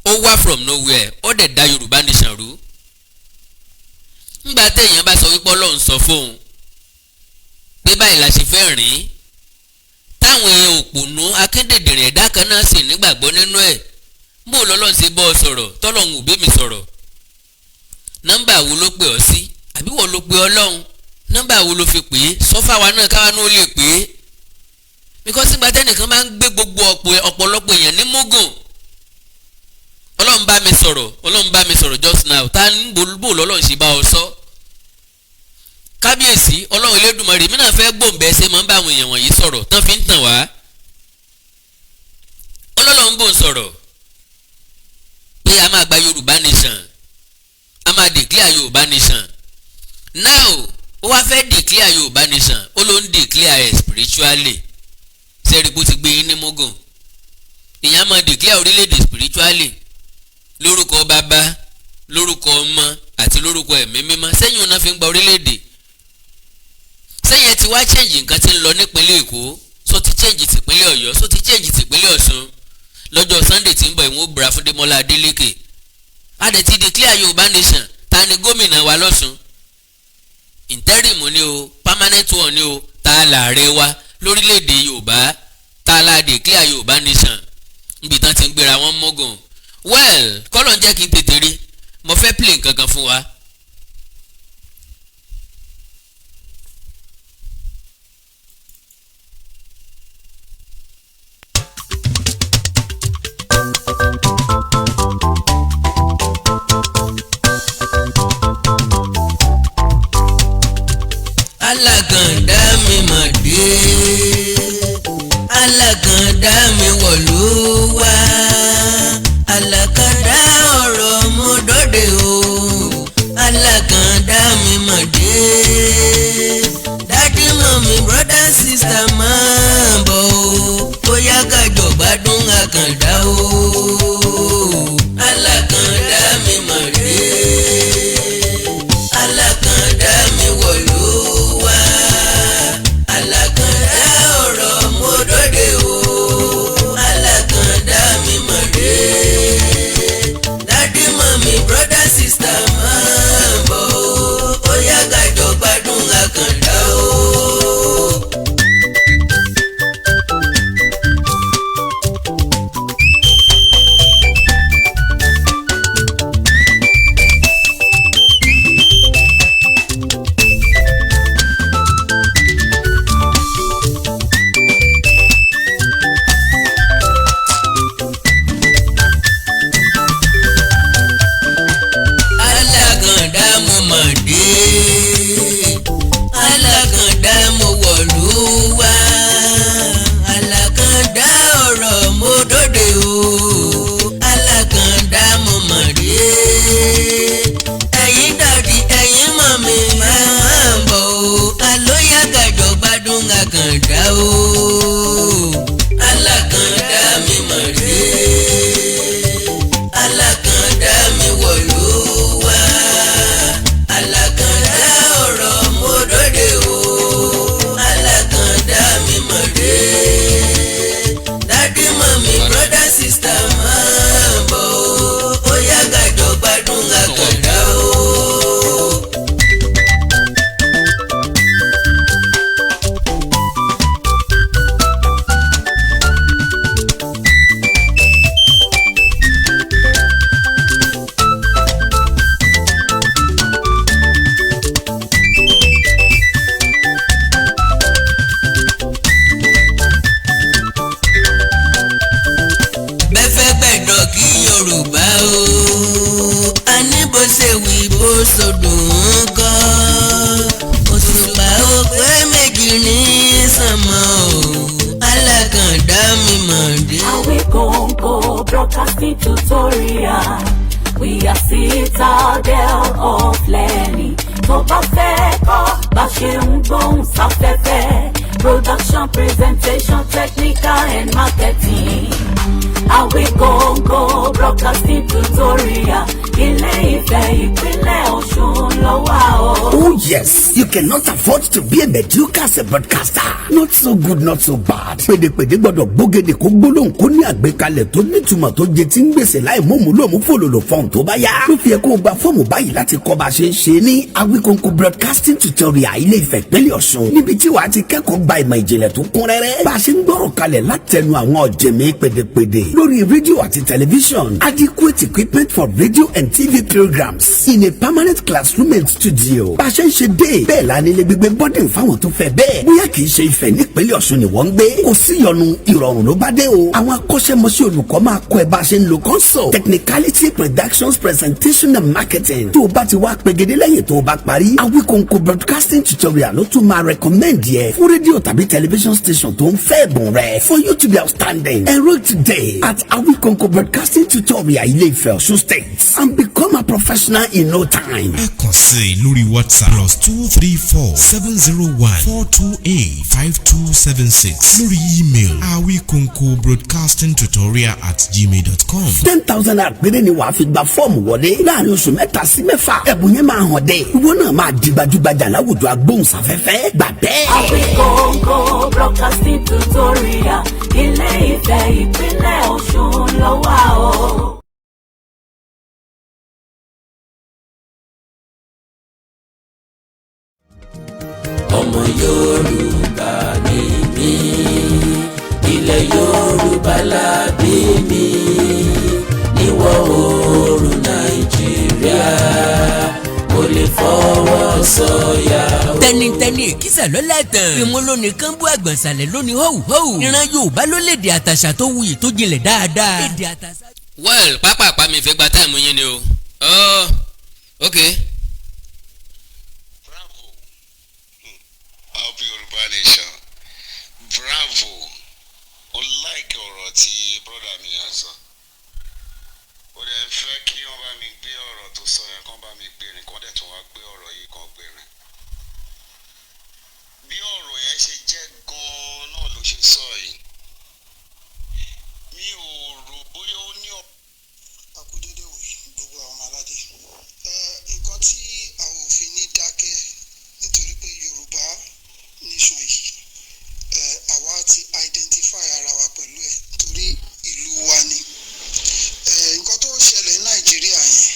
ó wá from nowhere ó dẹ̀ dá Yorùbá nation rú ńgbà téèyàn bá sọ wípé Ọlọ́run sọ fóun pé báyìí la ṣe fẹ́ rìn táwọn èèyàn òpònú akédèdèrè ẹ̀dá kan náà sì nígbàgbọ́ nínú ẹ̀ bó lọ́lọ́run ṣe bọ́ ọ sọ̀rọ̀ tọ́lọ́run ò bẹ́ mi sọ̀rọ̀ nọ́mbà wo ló pè ọ́ sí àbí wọ́n ló pe Ọlọ́run nọ́mbà wo ló fi pè é sọ́fà wa náà káwa náà lè pè é because nígbà tẹ́nìkan máa ń gbé gbogbo ọ̀pọ̀lọpọ̀ èèyàn ní mógùn Ọlọ́run bá mi sọ̀rọ̀ just now ta ń bò lọ́lọ́run ṣe bá ọ sọ kábíyèsí Ọlọ́run Elédùmarè mí náà fẹ́ gbòǹbẹ́ ṣe máa ń bá àwọn èèyàn wọ̀nyí sọ̀rọ̀ tán fi ń tàn wá Ọlọ́run bò ń sọ̀rọ̀ pé a máa gba Yorùbá nation a máa declare Yorùbá nation now ó wá fẹ́ declare Yorùbá nation ó ló ń declare ẹ̀ spiritually sẹ́ẹ̀rì bó ti gbé yín ní mógùn èèyàn máa declare orílẹ̀-èdè spiritually lórúkọ bàbá lórúkọ ọmọ àti lórúkọ ẹ̀mí mímọ́ sẹ́yìn ọ̀nà fi ń gba orílẹ̀-èdè sẹ́yìn ẹ ti wá change nǹkan tí ń lọ nípínlẹ̀ Èkó so ti change tìpínlẹ̀ Ọ̀yọ́ so ti change tìpínlẹ̀ Ọ̀ṣun lọ́jọ́ Sunday tí ń bọ̀ ìwọ̀n búra fún Démọ́lá Adélékè a dẹ̀ ti declare Yorùbá nation ta ni gómìnà wa lọ́ṣun interim ni o permanent one ni o ta láàrẹ wa lórílẹ̀‐èdè Yorùbá ta la declare Yorùbá nation níbi tán ti ń gbéra wọn mọ́gàn well kọ́lọ̀ ń jẹ́ kí n tètè rí mo fẹ́ play nǹkan kan fún wa. alákàndá mi mà dé alákàndá mi wọ̀lú wá alákàndá ọ̀rọ̀ mọ́dọ́dẹ o alákàndá mi mà dé dádì mọ́mí brọ́dá sísá máa bọ̀ o bóyá kájọ gbádùn àkàndá o alákàndá mi mà dé alákàndá mi wọ̀lú wá alákàndá ọ̀rọ̀ mọ́dọ́dẹ o alákàndá mi mà dé. alákàndá o alákàndá mi mọ̀ dé alákàndá mi wọ̀ ló wá alákàndá ọ̀rọ̀ mo dọ́dẹ o alákàndá mi mọ̀ dé dádì mọ̀mí brother sister máa bọ̀ ó yá gàjọ gbádùn àkàndá o. Yorùbá o a ní bó ṣe wí bó sọdùn ún kọ́ òṣùpá ó pé méjì ní sánmọ̀ o alákàndá mi mọ̀ dé. Awikonko broadcasting tutorial we are citadel of learning tó bá fẹ́ kọ́ bá ṣe ń gbóhùn sáfẹ́fẹ́ production presentation technical and marketing. Awikonko broadcasting tutorial Ilé-Ifẹ̀ ìpínlẹ̀ Ọ̀ṣun ló wà o. Oh yes, you cannot afford to be a mediocre as a broadcaster. Not so good, not so bad. Pèdèpèdè gbọ́dọ̀ gbógede kó gbólóhùn kó ní àgbékalẹ̀ tó nítumọ̀ tó jẹ tí ń gbèsè láì mọ̀mú lòmú fòlòlò fọ́ọ̀mù tó bá yá. Ló fi yẹ kó o gba fọ́ọ̀mù báyìí láti kọ́ bá a ṣe ń ṣe ní Awikonko broadcasting tutorial Ilé-Ifẹ̀ ìpínlẹ̀ Ọ̀ṣun. Níbi tí wàá ti kẹ́kọ̀ọ́ gba ìmọ̀ ìjìnlẹ̀ tó kún rẹ́rẹ́. Bá a ṣe ń gbọ́rọ̀ kalẹ̀ látẹnu àwọn ọ̀jẹ̀mí pèdèpèdè lórí rédíò àti tẹlifíṣọ̀n. Adequate equipment for radio and TV programs in a permanent classroom and studio. Bá a ṣe ń ṣe dé bẹ́ẹ̀ la nílé gbígbé bọ́dìn fáwọn tó fẹ́ bẹ́ẹ̀. Bóyá kì í ṣe Ifẹ̀ nípínlẹ̀ Ọ̀ṣun ni wọ́n ń gbé. Kò sí ìyọnu ìrọ̀rùn ló bá dé o. Àwọn akọ́ṣẹ́mọṣẹ́ olùkọ́ máa kọ́ ẹ bá a ṣe ń lo console technicality productions presentation and marketing. Tó o bá ti wá pegedé lẹ́yìn tó o bá parí. Awikonko broadcasting tutorial ló tún máa recommend yẹ fún rédíò tàbí television station tó ń fẹ́ ẹ̀bùn rẹ̀. For you to be outstanding, enroll today at Awikonko broadcasting tutorial Ilé-Ifẹ̀ Ọ̀ṣun State and become a professional in no time. ẹ kàn sí lórí WhatsApp +234-701-428-5276 lórí email awikonko.broadcastingtutorial@gmail.com. 10,000 naira péré ni wàá fi gba fọ́ọ̀mù wọlé láàrin oṣù mẹ́ta sí mẹ́fà. ẹ̀bùn yẹn máa hàn dé. ìwọ náà máa di gbajúgbajà láwùjọ agbóhùnsáfẹ́fẹ́ gbà bẹ́ẹ̀. Awikonko broadcasting tutorial Ilé-Ifẹ̀ ìpínlẹ̀ Ọ̀ṣun ló wà o. ọmọ Yorùbá ni mí ilẹ̀ Yorùbá la bí mi níwọ̀ oòrùn Nàìjíríà mo lè fọwọ́ sọ̀yà. tẹnitẹni èkìsà lọ́lẹ̀ tán ìmúlòní kan bú àgbọ̀nsalẹ̀ lónìí họ́wùhọ́wù ìran Yorùbá ló lédè àtàṣà tó wuyì tó jinlẹ̀ dáadáa. well pápápá mi fẹ́ gba táìmù yín ni o. ok. Up Yoruba Nation. Bravo. Ó like ọ̀rọ̀ tí brother mi yẹn sọ. Ó dẹ̀ fẹ́ kí wọ́n bá mi gbé ọ̀rọ̀ tó sọ yẹn kán bá mi gbé rìn kán dẹ̀ tún wá gbé ọ̀rọ̀ yìí kan gbé rìn. Bí ọ̀rọ̀ yẹn ṣe jẹ́ gan-an náà ló ṣe sọ yìí. Mi ò rò bóyá ó ní ọ̀. Akúdédé wòye gbogbo àwọn ọmọ aládé. Nǹkan tí àwọn òfin ní dákẹ́ nítorí pé Yorùbá nation yìí àwa ti identify ara wa pẹ̀lú ẹ̀ torí ìlú wa ni nǹkan tó ṣẹlẹ̀ ní Nàìjíríà yẹn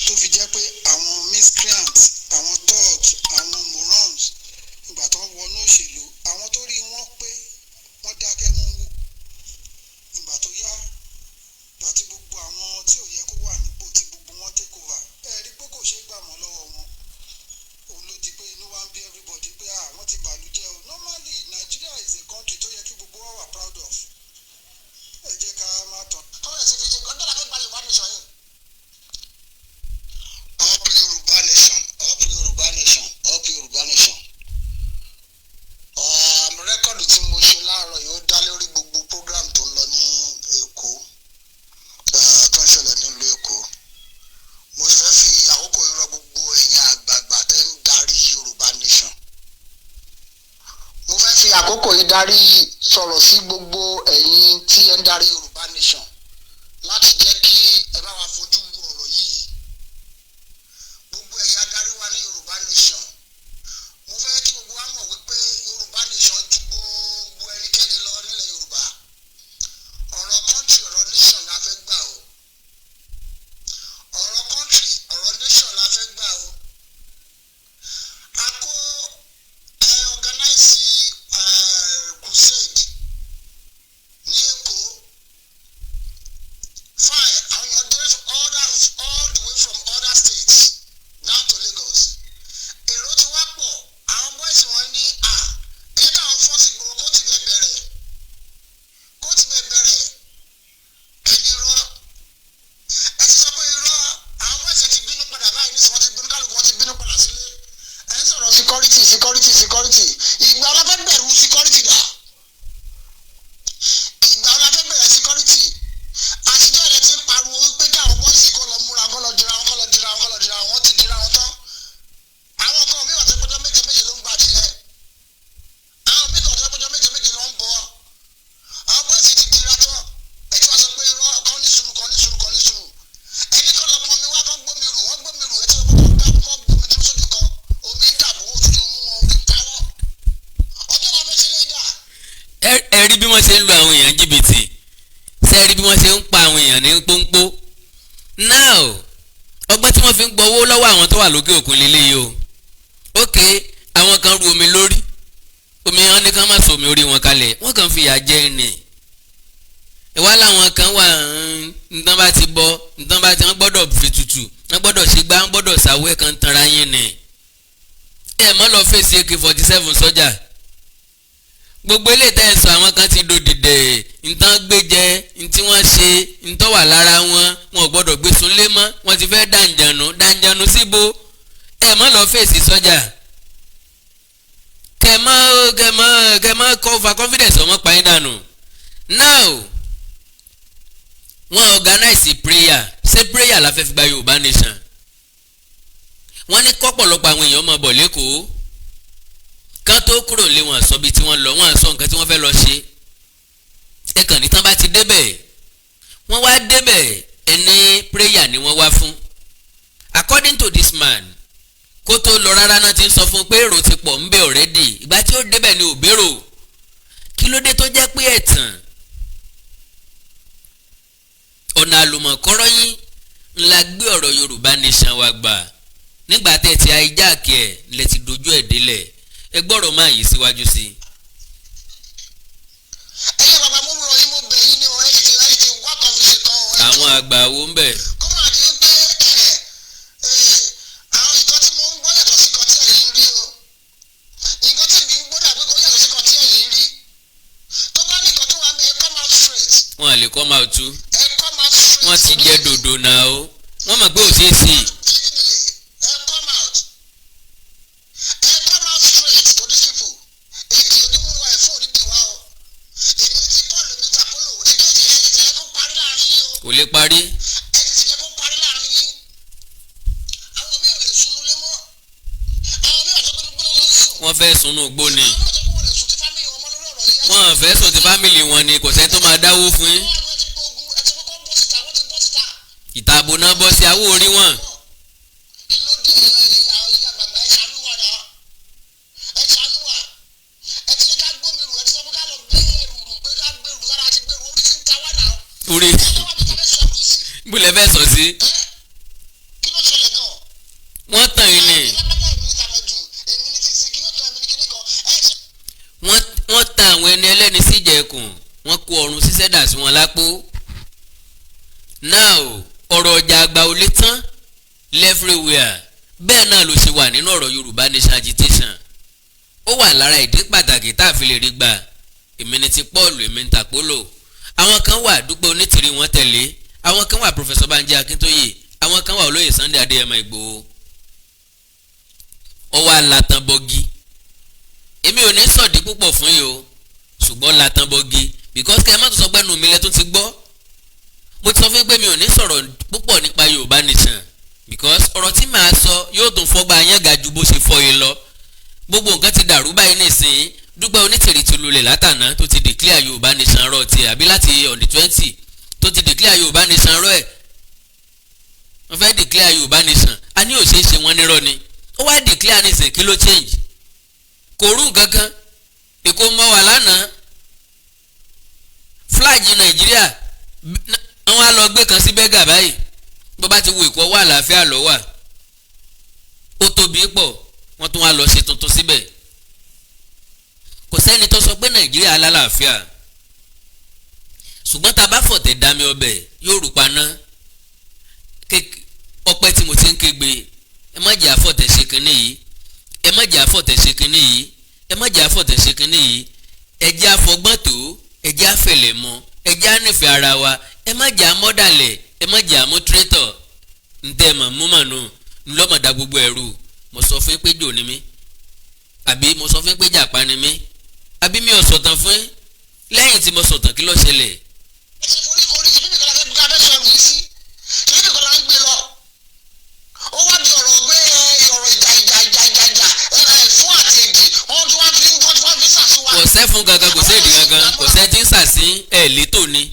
tó fi jẹ́ pé àwọn miscreants àwọn thugs àwọn morons ìgbà tó ń wọnú òṣèlú àwọn tó rí wọn pé wọ́n dákẹ́ mú wò ìgbà tó yá ìgbà tí gbogbo àwọn tí ò yẹ kó wà nípò tí gbogbo wọn take over rí pé kò ṣeé gbà mọ́ lọ́wọ́ wọn òun ló di pé inú wa ń bí everybody pé àwọn ti bàlújẹ́ o normally Nigeria is a country tó yẹ kí gbogbo wa wà proud of ẹ jẹ́ ká má tán. kọ́mẹ̀ sí fi ṣe gbọ́dọ̀ láti gba Yorùbá nation yìí. Up Yorùbá nation, up Yorùbá nation, up Yorùbá nation. Rẹ́kọ̀dù tí mo ṣe láàárọ̀ yìí ó dá lórí gbogbo program tó ń lọ ní Èkó tó ń ṣẹlẹ̀ nílùú Èkó. Mo fẹ́ fi àkókò irọ́ gbogbo ẹ̀yin àgbààgbà tẹ́ ń darí Yorùbá nation. àkókò yìí darí sọ̀rọ̀ sí gbogbo ẹ̀yin tí ẹ ń darí Yorùbá Nation láti jẹ́ kí ẹ bá wa fojú wo ọ̀rọ̀ yìí. Gbogbo ẹ̀yin adarí wa ní Yorùbá Nation, mo fẹ́ kí gbogbo wa mọ̀ wípé Yorùbá Nation ju gbogbo ẹnikẹ́ni lọ nílẹ̀ Yorùbá. Ọ̀rọ̀ country, ọ̀rọ̀ nation la fẹ́ gbà o. Ọ̀rọ̀ country, ọ̀rọ̀ nation la fẹ́ gbà o. A kó organize crusade ní Èkó. Fine, àwọn èèyàn dé all the way from other states down to Lagos. Èrò ti wá pọ̀, àwọn boys wọn ní ẹ̀yẹ́ káwọn fọ́n sí gbòòrò kó ti bẹ̀ bẹ̀rẹ̀ ẹni irọ́. Ẹ ti sọ pé irọ́, àwọn boys ti bínú padà báyìí nísìnyí, wọ́n ti bínú, kálukú wọn ti bínú padà sílé. Ẹ ń sọ̀rọ̀ security. Ìgbà la fẹ́ bẹ̀rù security dà. Ìgbà la fẹ́ bẹ̀rẹ̀ security. Àtijọ́ rẹ̀ ti ń pariwo wípé kí àwọn bọ́ọ̀sì kó lọ múra, kó lọ dira wọn, wọ́n ti dira wọn tán. Àwọn kan mi wà tó pẹ́jọ́ méje ló ń gbà díẹ̀. Àwọn mi kàn tó pẹ́jọ́ méje ló ń bọ̀. Àwọn bọ́ọ̀sì ti dira tán. Ẹ ti wá sọ pé irọ́, kan ní sùúrù. Ẹni kan lọ pọn mi wá, kan gbómi rù. Ẹ ti sọ pé kan gbómi dúró sójú kan. Omi ń dàbò, ojú mú wọn, omi ń káwọ́. Ọjọ́ la fẹ́ ṣe lé dà. ẹ rí bí wọ́n ṣe ń lu àwọn èèyàn jìbìtì, ṣe rí bí wọ́n ṣe ń pa àwọn èèyàn ní pọ́npọ́. Now ọgbọ́n tí wọ́n fi ń gbowó lọ́wọ́ àwọn tó wà lókè òkun lélẹ́yìí o. Ok, àwọn kan ru omi lórí, omi wọn ní ká má sọ omi orí wọn kalẹ̀, wọ́n kàn fi ìyà jẹ ẹni. Ìwá làwọn kan wà nǹkan bá ti bọ́, nǹkan bá ti wọ́n gbọ́dọ̀ fi tutù, wọ́n gbọ́dọ̀ ṣe gbá, wọ́n gbọ́dọ̀ ṣàwẹ́ kan tanra yín ni. Ẹ mọ́ lọ fèsì AK-47 sọ́jà. Gbogbo ilé ìtẹ́sọ̀ àwọn kan ti dòdìdẹ̀, nǹkan gbé jẹ, ntí wọ́n ṣe, ntọ́ wà lára wọn ò gbọ́dọ̀ gbé sunlé mọ́, wọ́n ti fẹ́ dànjànù síbo. Ẹ mọ́ lọ fèsì sọ́jà. Kẹ̀mọ́ cover confidence ọmọ pa yín dànù. Now wọ́n organize prayer, ṣé prayer la fẹ́ fi gba Yorùbá Nation. Wọ́n ní kọ́pọ̀lọpọ̀ àwọn èèyàn máa bọ̀ lẹ́kọ̀ọ́, kán tó kúrò lé wọn sọ bí tí wọ́n lọ, wọ́n sọ nǹkan tí wọ́n fẹ́ lọ ṣe. Ẹ kàn ní tán bá ti débẹ̀, wọ́n wá débẹ̀, ẹni prayer ni wọ́n wá fún. According to this man, kó tó lọ rárá náà ti ń sọ fún pé èrò ti pọ̀ ń bẹ already. Ìgbà tí ó débẹ̀ ni ò bérò. Kí ló dé tó jẹ́ pé ẹ̀tàn ọ̀nà àlùmọ̀kọ́rọ́ yín ńlá gbé ọ̀rọ̀ Yorùbá Nation wa gbà. Nígbà tẹ́ ti hijack ẹ̀ lẹ ti dojú ẹ̀ délẹ̀. Ẹ gbọ́rọ̀ máa yí síwájú sí. Ẹyẹ bàbá mú mi ròyìn, mo bẹ̀ yín ni o, ẹ ti wá kan fi ṣe kan o. Àwọn àgbà wo ń bẹ̀? Kó máa di pé àwọn nǹkan tí mo ń gbọ́ yàtọ̀ sí kan tí ẹ̀yin rí o. Nǹkan tí mi ń gbọ́ dàbí kò yàtọ̀ sí kan tí ẹ̀yin rí. Tó bá ní nǹkan tó wà mẹ́, ẹ come out straight. Wọ́n à lè come out tú. Ẹ come out straight. Wọ́n ti jẹ́ dòdò náà o. Wọ́n mọ̀ pé ò ṣeé ṣe. Ẹ come out. Ẹ come out straight to these people. Èdè onímúwa ẹ̀fọ́ onídìíwá o. Èmi ti Paul, èmi ti Apollo. Èdè ti jẹ́ kó parí láàrin yín o. Kò lè parí. Ẹ ti jẹ́ kó parí láàrin yín. Àwọn mi ò lè sunú lé mọ́. Àwọn mi ò tó gbé lọ sùn. Wọ́n fẹ́ sunú gbó ni. Àwọn mi ò tó gbé wọn lè sùn ti fámìlì wọn mọ́ lórí ọ̀rọ̀ yìí. Wọ́n fẹ́ sùn ti fámìlì wọn ni, kò sẹ́ni tó máa dáwó fún yín. Wọ́n ti gbógun, ẹ ti kọ́kọ́ bọ́ síta, wọ́n ti bọ́ síta. Ìtààbò náà bọ́ sí àwọ̀ orí wọn. Kí ló dé ìyá àgbàgbà ẹ ṣàánú wa náà? Ẹ ṣàánú wa. Ẹ ti ní ká gbómi rù, ẹ ti sọ pé ká lọ gbé ẹrù rù, pé ká gbé rù sára àti gbé rù, orí ti ń ta wá náà. Orí Ẹ lọ́wọ́ mi ká fẹ́ sọ̀rọ̀ sí. bùlẹ̀ fẹ́ sọ sí. Kí ló ṣẹlẹ̀ gan? Wọ́n tàn yín ni. Lápájá èmi ní tàmẹ̀dù, èmi ní títí, kí ló kan èmi ní kíní kan. Ẹ ṣe. Wọ́n tan àwọn ẹni ẹlẹ́ni síjẹ̀kùn, wọ́n kó ọrùn ṣíṣẹ́ dà sí wọn lápò. Now ọ̀rọ̀ ọjà àgbà ò lè tán everywhere. Bẹ́ẹ̀ náà ló ṣe wà nínú ọ̀rọ̀ Yorùbá Nation agitation. Ó wà lára ìdí pàtàkì tá a fi lè rí gbà. Èmi ni ti Paul, èmi ń tàpólò. Àwọn kan wà Dupe Onitiri wọn tẹ̀lé. Àwọn kan wà Professor Banji Akintoye. Àwọn kan wà Olóyè Sunday Adéyẹmọ Ìgbòho. Ó wà latan bọ́gí. Èmi ò ní sọ̀dí púpọ̀ fún yìí o, ṣùgbọ́n latan bọ́gí because kẹ́ ẹ má tó sọ pé ẹnu mi lẹ tó ti gbọ́. Mo ti sọ fún pé mi ò ní sọ̀rọ̀ púpọ̀ nípa Yorùbá Nation because ọ̀rọ̀ tí màá sọ yóò tún fọ́gbà yẹn ga ju bó ṣe fọ́ yìí lọ. Gbogbo nǹkan ti dàrú báyìí nísìnyí, Dúpẹ́ Onítìrí ti lulẹ̀ látàná tó ti declare Yorùbá nation rọ tiẹ̀ àbí láti on the 20 tó ti declare Yorùbá nation rọ ẹ̀ wọ́n fẹ́ declare Yorùbá nation a ní òṣèṣe wọn nírọ́ ni ó wá declare nation kí ló change kò rú kankan èkó mọ́ wà lánàá flag Nàìjíríà wọ́n á lọ gbé kan sí bẹ́gà báyìí bó bá ti wo èkó wà àlàáfíà lọ wà ó tóbi pọ̀ wọ́n tún wá lọ ṣe tuntun síbẹ̀ kò sẹ́ni tó sọ pé Nàìjíríà alálàáfíà ṣùgbọ́n tá a bá fọ̀tẹ̀ dámi ọbẹ̀ yóò rú paná ọpẹ́ tí mo ti ń kégbe ẹ má jẹ́ àfọ̀tẹ̀ ṣe kinní yìí ẹ má jẹ́ àfọ̀tẹ̀ ṣe kinní yìí ẹ má jẹ́ àfọ̀tẹ̀ ṣe kinní yìí ẹ jẹ́ àfọgbọ́n tó ẹ jẹ́ àfẹ̀lẹ̀ mọ́ ẹ jẹ́ ànífẹ́ ara wa ẹ má jẹ́ àmọ́dàlẹ̀ ẹ má jẹ́ àmútírẹ́tọ̀ ntẹ́ mọ̀ mú mọ̀ nù ńlọ́mọ̀dá gbogbo ẹ̀rù mo sọ fún pé jò ní mí àbí mo sọ fún pé jàpá ni mí àbí mi ò sọ̀tàn fún lẹ́yìn tí mo sọ̀tàn kí ló ṣẹlẹ̀. ṣe foríkorí ṣe bíbí kan la fẹ́ gbé abẹ́ sọ̀rọ̀ yìí sí ṣe bíbí kan la ń gbé lọ ó wá di ọ̀rọ̀ gbé ọ̀rọ̀ ìjà fún àti èdè wọ́n tún wá fi sàṣìwá. kò sẹ́ fún gangan kò sí èdè gangan kò sẹ́ tí ń sàṣì ẹ̀ létò ni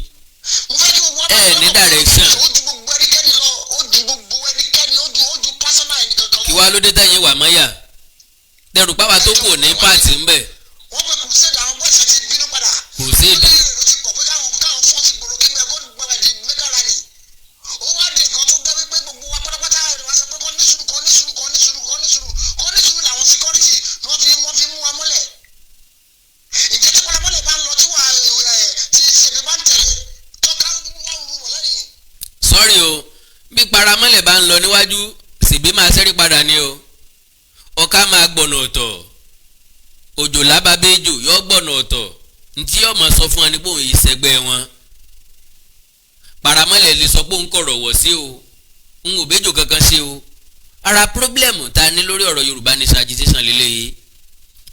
mo fẹ́ kí gbogbo ẹ̀ ní direction. ó ju gbogbo ẹnikẹ́ni lọ ó ju gbogbo ẹnikẹ́ni ó ju pásánà ẹni kankan lọ. kí wá ló dé tẹ̀yìn wà mọ́yà dẹrù pápá tó kù ní pààtì ń bẹ̀. wọ́n pe crusade àwọn bọ́ọ̀sì ti bínú padà. crusade. ó ní èrò ti pọ̀ pé káwọn fọ́n sí gbòòrò kí n bẹ kó gbọ́dọ̀ di mega rally. ó wá di nǹkan tó gbẹ́ wípé gbogbo wa pátápátá rẹ̀ wá sọ pé kọ́ ní sùúrù làwọn security ni wọ́n fi mú wa mọ́lẹ̀. ìjẹ́ tí paramọ́lẹ̀ bá ń lọ tí ṣèbí bá ń tẹ̀lé tọ́ka wọ́n rú wọ̀ lẹ́yìn. sọ́rí o bí paramọ́lẹ̀ bá ń lọ níwájú ṣèbí máa ṣẹ́rí padà ni o ọ̀ká máa gbọ̀nà ọ̀tọ̀ òjò lábàbẹ́jò yọ gbọ̀nà ọ̀tọ̀ ntí ọmọ sọ fún wa ní pé òun yìí sẹ́gbẹ́ wọn paramọ́lẹ̀ lè sọ pé òun kọ̀rọ̀ wọ̀ sí o òun ò bẹ́jò kankan sí o ara pírọ́blẹ̀mù tá a ní lórí ọ̀rọ̀ Yorùbá nation agitation lélẹ́yìí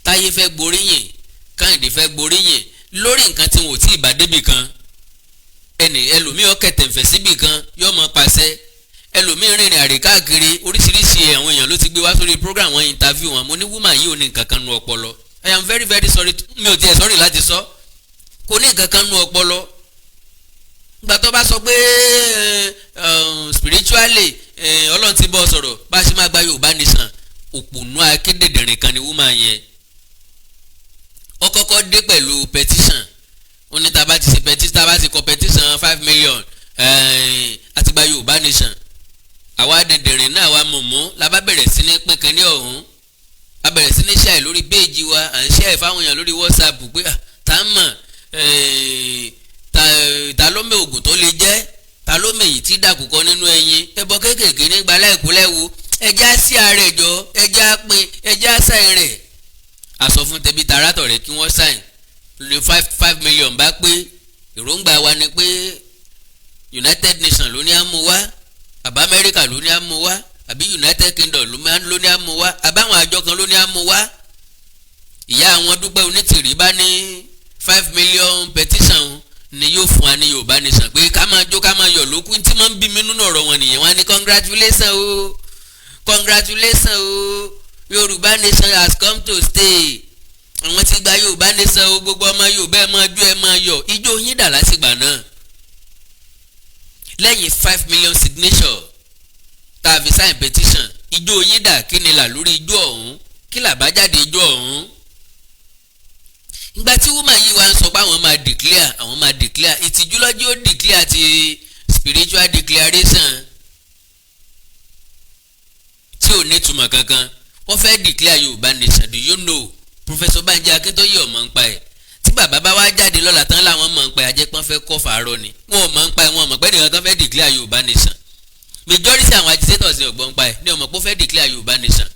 Táyé fẹ́ gboríyìn Kẹ́hìndé fẹ́ gboríyìn lórí nǹkan tí wọn ò tí ì bá débì kan ẹlòmíì ọ̀kẹ̀tẹ̀fẹ̀ síbì kan yóò mọ pàṣẹ ẹlòmíì rìnrìn àrè káàkiri oríṣiríṣi àwọn èèyàn ló ti gbé wá sórí program wọn interview wọn mo ní woman yìí ò ní nǹkan kan nu ọpọlọ I am very very sorry mi ò tiẹ̀ sorry láti sọ kò ní nǹkan kan nu ọpọlọ gbà tó bá sọ pé spiritually Ọlọ́run ti bọ́ sọ̀rọ̀ bá a ṣe máa gba Yorùbá nation òpònú akédèdèrìn kan ni woman yẹn ó kọ́kọ́ dé pẹ̀lú petition ó ní tá a bá ti ṣe petition tá a bá ti kọ petition 5 million àti gba Yorùbá nation àwa dẹ̀dẹ̀rìn náà wa mọ̀mọ́ la bá bẹ̀rẹ̀ sí ní pín kan ní ọ̀hún a bẹ̀rẹ̀ sí ní ṣàì lórí péèjì wa à ń ṣàì fáwọn èèyàn lórí WhatsApp pé tá a mọ̀ ta ló mẹ ògùn tó lè jẹ́ ta ló mẹ̀yìn tí dàkúkọ nínú ẹyin ẹbọ kéékèèké nígbà láìkúlẹ̀wò ẹja sí ààrẹ jọ ẹja pin ẹja sáìn rẹ̀ àsọ fún tẹbi tààràtọ̀ rẹ̀ kí wọ́n sáìn lórí 5 million bá pé èròǹgbà wa ni pé United Nations ló ní á mú wá àbá Amẹ́ríkà ló ní á mú wá àbí United Kingdom ló ní á mú wá àbáwọn àjọ kan ló ní á mú wá ìyá àwọn Dúpẹ́ Onítìrí bá ní 5 million petition ni yóò fún wa ní Yorùbá nation pé ká máa jó ká máa yọ̀ lókun tí máa ń bí mi nínú ọ̀rọ̀ wọn nìyẹn wọ́n á ní congratulations o Yorùbá nation has come to stay àwọn tí gba Yorùbá nation o gbogbo ọmọ Yorùbá ẹ máa jó ẹ máa yọ̀ ijó yín dà lásìgbà náà lẹ́yìn 5 million signature tá a fi sign petition ijó yín dà kí ni là lórí ijó ọ̀hún kí làbájáde ijó ọ̀hún ìgbà tí woman yìí wá ń sọ pé àwọn máa declare ìtìjú lọ́jọ́ ó declare ti spiritual declaration tí ò ní ìtumọ̀ kankan wọ́n fẹ́ declare Yorùbá nation do you know Professor Banji Akintoye ọ̀mọ̀ ń pa ẹ̀ tí bàbá bá wá jáde lọ́la tán láwọn mọ̀ ń pa ẹ̀ àjẹpọ́n fẹ́ kọ́ fàárọ̀ ni wọn ò mọ̀ ń pa ẹ̀ wọn ò mọ̀ pé nìkan kan fẹ́ declare Yorùbá nation majority àwọn agitators ní ọ̀gbọ́n ń pa ẹ̀ ní ọmọ pé ó fẹ́ declare Yorùbá nation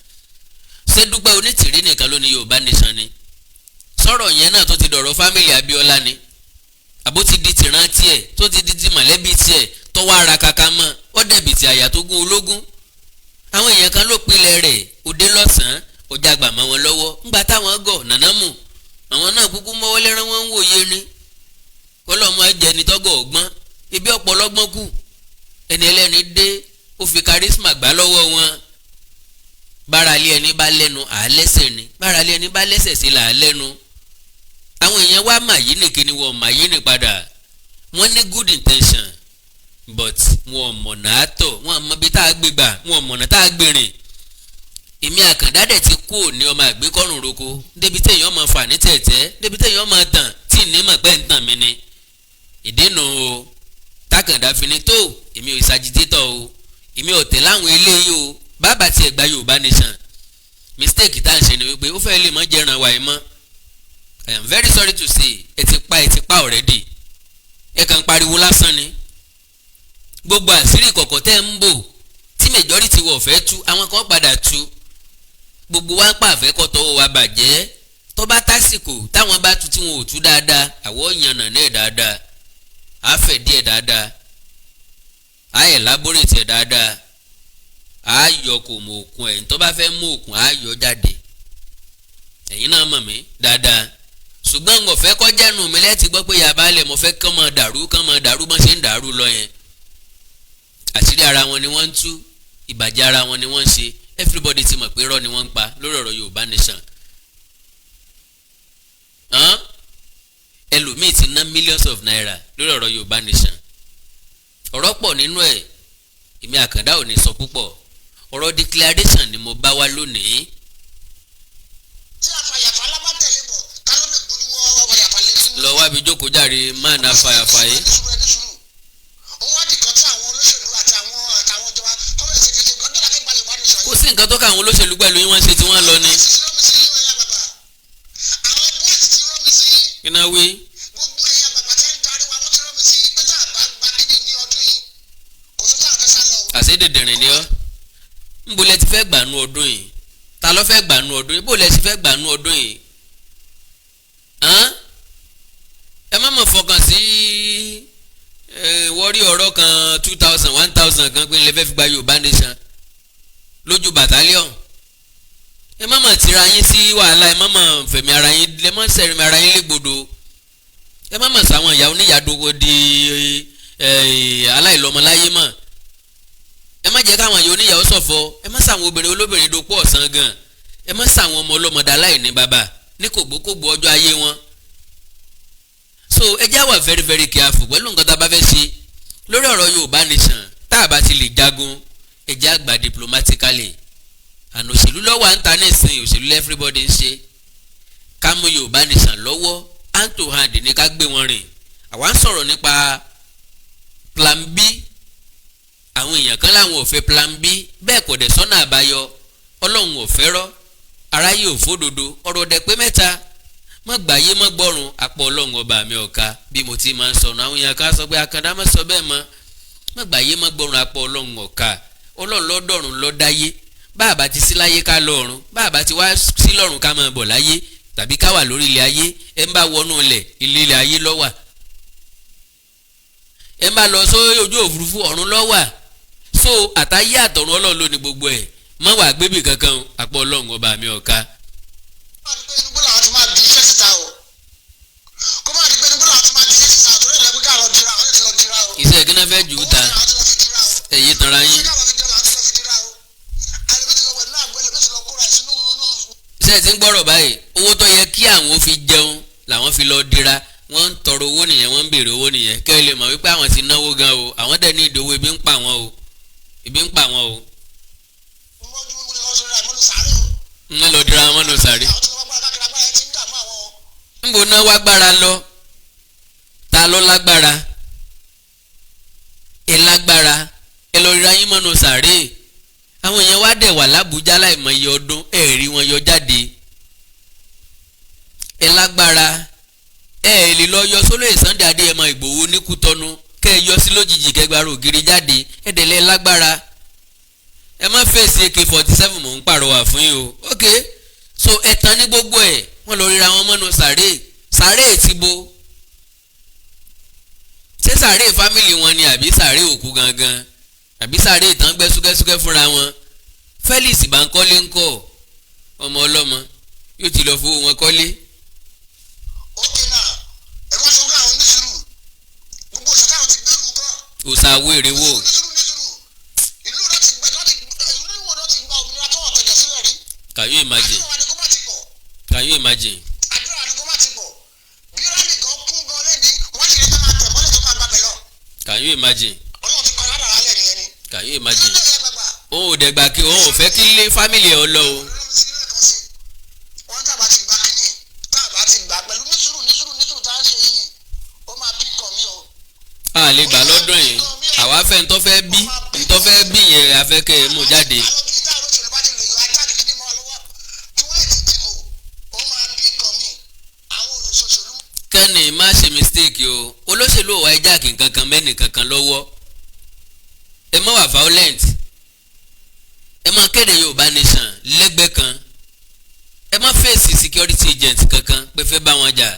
ṣé Dúpẹ́ Onítìrí nìkan ló ní Yorùbá nation ni sọ̀rọ̀ yẹn náà tó ti dọ̀rọ̀ fámìlì Abíọ́lá ni àbó ti di tìran tiẹ̀ tó ti di mọ̀lẹ́bí tiẹ̀ tó wá ara kaka mọ́ ó dẹ̀bi ti àyà tó gún ológun àwọn èèyàn kan ló pilẹ̀ rẹ̀ òde lọ́sàn-án ọjà gbà mọ́ wọn lọ́wọ́ ńgbà táwọn gọ̀ nàná mù àwọn náà kúkú mọ́wọ́ lẹ́rán wọn ń wòye ni kọ́lọ́mọ ẹ̀jẹ̀ ni tọ́gọ̀ ọ̀gbọ́n ibi ọ̀pọ̀lọ́gbọ́n kù ẹni ẹlẹ́ni dé ó fi kárísímà gbà lọ́wọ́ wọn báralé ẹni bá lẹ́nu àálẹ́sẹ̀ ni báralé ẹni bá lẹ́sẹ̀ sí là á lẹ́nu àwọn èèyàn wá mà yí nìkan ni wọ́n mà yí ní padà wọ́n ní good intention but wọ́n mọ̀nà àtọ̀ wọ́n mọ bí tá a gbé gbà wọ́n mọ̀nà tá a gbé rìn èmi àkàndá dẹ̀ ti kú ní ọmọ àgbékọ́rùn roko débi téèyàn máa fà ní tẹ̀tẹ̀ débi téèyàn máa tàn tí ì ní mọ̀ pẹ́ ń tàn mí ni ìdènà o tákàndá fi ni tó èmi ò ìsàjìtétọ̀ o èmi ò tẹ̀ láwọn eléyìí o bàbá tiẹ̀ gba Yorùbá nation mistake tá à ń ṣe ni wípé ó fẹ́ lè mọ́ jẹran wàyí mọ́ I am very sorry to say ẹ ti pa already ẹ kàn pariwo lásán ni gbogbo àṣírí kọ̀kọ̀ tẹ́ ń bò tí majority wọ̀ fẹ́ tú àwọn kan padà tú gbogbo wa ń pàfẹ́ kọ́ tọwọ́ wa bàjẹ́ tó bá tásìkò táwọn bá tú tí wọn ò tú dáadáa àwọ̀ yànnà náà dáadáa á fẹ̀ díẹ̀ dáadáa á elaborate ẹ̀ dáadáa á yọ kò mọ òkun ẹ̀ tó bá fẹ́ mú òkun á yọ jáde ẹ̀yin náà mọ̀ mí dáadáa ṣùgbọ́n ń ọ̀fẹ́ kọjá nù mí lẹ́tì gbọ́ pé yàrá lẹ̀ mo fẹ́ kán mọ dàrú bọ́n ṣe ń dàrú lọ yẹn àṣírí ara wọn ni wọ́n ń tú ìbàjẹ́ ara wọn ni wọ́n ń ṣe everybody ti mọ̀ pé irọ́ ni wọ́n ń pa lórí ọ̀rọ̀ Yorùbá nation ẹlòmíì ti ná millions of naira lórí ọ̀rọ̀ Yorùbá nation ọ̀rọ̀ pọ̀ nínú ẹ̀ èmi àkàndá ò ní sọ púpọ̀ ọ̀rọ̀ declaration ni mo bá wá lónìí. tí àfàyàfà lábá tẹ̀lé bọ̀ ká ló lè gbójú wọ àfàyàfà lẹ́sùn. lọ wá bí jókòó járe máa na àfàyàfà yìí. òun wá di kan tí àwọn olóṣèlú àti àwọn ìjọba tó bẹ̀rẹ̀ sí fi ṣe gbọ́dọ̀ láti gba Yorùbá nation. kò sí nǹkan tó ká àwọn olóṣèlú pẹ̀lú yín wọ́n ṣe tí wọ́n lọ ni. kí náà wí. gbogbo ẹ̀yà bàbá tẹ́ ń darí wa wọ́n ti rán mi sí pé tá a bá gba kíní ní ọdún yìí kò sí tá a fẹ́ sá lọ. àṣedèdèrè ni ọ́ nbo lẹ ti fẹ́ gbànú ọdún yìí ta ló fẹ́ gbànú ọdún yìí bó lẹ ti fẹ́ gbànú ọdún yìí ẹ má mọ̀ fọkàn sí wọ́rí ọ̀rọ̀ kan 2000 1000 kan pé lè fẹ́ fi gba Yorùbá nation lójú bàtálíọ̀n ẹ má mọ̀ tira yín sí wàhálà ẹ má mọ̀ fẹ̀mí ara yín lẹ má sẹ̀rìmí ara yín légbodò ẹ má mọ̀ sáwọn ìyàwó níyàdógó di aláìlọ́mọláyé mọ̀ ẹ má jẹ́ káwọn yòó níyàwó ṣọ̀fọ̀ ẹ má sàwọn obìnrin olóbìnrin dopò ọ̀sán gan ẹ má sàwọn ọmọ ọlọ́mọdé aláìní bàbá ní kògbókògbó ọjọ́ ayé wọn. so ẹ já wà very very careful pẹ̀lú nǹkan tá a bá fẹ́ ṣe lórí ọ̀rọ̀ Yorùbá nation tá a bá ti lè jagun ẹ já gbà diplomatically àná òṣèlú lọ́wọ́ à ń ta nísìnyí òṣèlú everybody ń ṣe ká mú Yorùbá nation lọ́wọ́ hand to hand ní ká gbé wọn rìn àwa ń sọ̀rọ̀ nípa plan B àwọn èèyàn kan láwọn ò fẹ́ plan B bẹ́ẹ̀ kò dẹ̀ sọ́nà àbáyọ Ọlọ́run ò fẹ́ rọ́ aráyé ò fódodo ọ̀rọ̀ dẹ̀ pé mẹ́ta mọ́ gbàyé mọ́ gbọ́run àpò Ọlọ́run ọba mi ọ̀ka bí mo ti máa ń sọnù àwọn èèyàn kan sọ pé àkàndá má sọ bẹ́ẹ̀ mọ́ gbàyé mọ́ gbọ́run àpò Ọlọ́run ọ̀ka Ọlọ́run lọ́dọ̀run lọ́dáyé báàbá ti sí láyé ká lọ́run báàbá ti wá sí lọ́run ká máa bọ̀ láyé tàbí ká wà lórí ilẹ̀ ayé ẹ ń bá wọnú ilẹ̀ ayé lọ́wà ẹ ń bá lọ sórí ojú òfurufú ọ̀run lọ́wà so àtàyé àtọ̀run Ọlọ́run ló ní gbogbo ẹ̀ mọ́ wàá gbébì kankan àpò Ọlọ́run ọba mi ọ̀ka. iṣẹ́ kí náà fẹ́ jù ú ta ẹ̀yìn tanra yín. iṣẹ́ tí ń gbọ́rọ̀ báyìí owó tó yẹ kí àwọn fi jẹun làwọn fi lọ dira wọ́n ń tọrọ owó nìyẹn wọ́n ń béèrè owó nìyẹn kẹ́ ẹ lè mọ̀ wípé àwọn ti náwó gan o àwọn dẹ̀ ní ìdòwò ebi ń pa wọn o ebi ń pa wọn o. ń lọ dira wọn nù sàrí. ń bò náà wá gbára lọ ta ló lágbára ẹ lágbára ẹ lọ ríra yín mọ́nù sàrí àwọn èèyàn wá dẹ̀ wà lábújá láìmọye ọdún ẹ rí wọn yọ jáde ẹ lágbára ẹ lè lọ yọ sólóyè Sunday Adéyẹmọ Ìgbòho ní Kútọ́nù kẹ́ ẹ yọ sí lójijì kẹgbàrá ògiri jáde ẹ dẹ̀ lẹ́ lágbára ẹ má fèsì AK-47 mò ń pàrọwà fún yín o ok so ẹ tán ní gbogbo ẹ wọ́n lọ ríra wọn mọ́nù sàré ti bo ṣé sàré fámìlì wọn ni àbí sàré òkú gangan àbí sàré ìtàn gbẹ́ súkẹ́súkẹ́ fúnra wọn Felix Bankole ń kọ́ ọmọ ọlọ́mọ yóò ti lọ fowó wọn kọ́lé. ókè náà ẹ má sọ pé àwọn oníṣirù gbogbo òṣèlú àwọn ti gbẹrù kọ. òsà wèrè wò. ìlú rẹ ti gba òmìnira tó wọ́n tẹ̀jẹ̀ sílẹ̀ rí. Can you imagine? àdúrà ni kó má ti pọ̀. Can you imagine? àdúrà ni kó má ti pọ̀. can you imagine. ọlọ́run ti kọ́ ládàá alẹ́ nìyẹn ni. can you imagine. òun ò dẹ̀gbà kí òun ò fẹ́ kí lé fámìlì ẹ̀ ọ lọ o. wọ́n tàbá ti gbà kínní tàbá ti gbà pẹ̀lú nísùrù tá à ń ṣe yìí ó máa bí nǹkan mi o. a lè gbà lọ́dún yìí àwa fẹ́ ntọ́fẹ́ bí yẹn afẹ́kẹ́ mú jáde. kẹ́ni má ṣe mistake o olóṣèlú ò wá ẹja kì kankan mẹ́nì kankan lọ́wọ́ ẹ má wà violent ẹ má kéde Yorùbá nation lẹ́gbẹ́ kan ẹ má fèsì security agent kankan pé fẹ́ bá wọn jà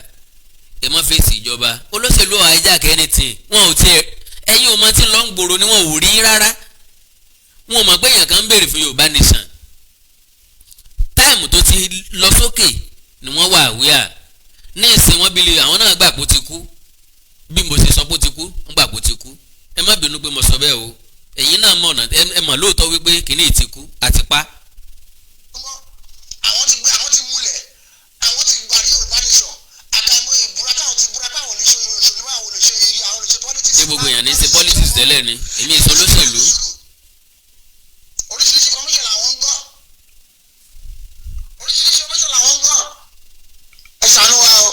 ẹ má fèsì ìjọba olóṣèlú ò wá ẹja kẹ́nìtì wọn ò tiẹ̀ ẹ̀yin ò mọ tí ń lọ ń gbòòrò ni wọn ò rí rárá wọn ò mọ̀ pé èèyàn kan ń béèrè fún Yorùbá nation táìmù tó ti lọ sókè ni wọ́n wà wíà ní ìsìn wọn bíi àwọn náà gbà pé ó ti kú bí mo ṣe sọ pé ó ti kú wọ́n gbà pé ó ti kú ẹ má bínú pé mo sọ bẹ́ẹ̀ o ẹ̀yin náà mọ̀ ọ̀nà ẹ mọ̀ lóòótọ́ wípé kìíní ti kú àti pa. àwọn ti múlẹ̀ àwọn ti gbà ní Yorùbá nation àkàìmọ̀ ìbúra táwọn ti búra táwọn lè ṣe òṣèlú àwọn lè ṣe politics. ṣé gbogbo èèyàn ní ṣe politics tẹ́lẹ̀ ni èmi ìsọ olóṣèlú. oríṣiríṣi information làwọn ń gbọ́ ẹ ṣàánú wa o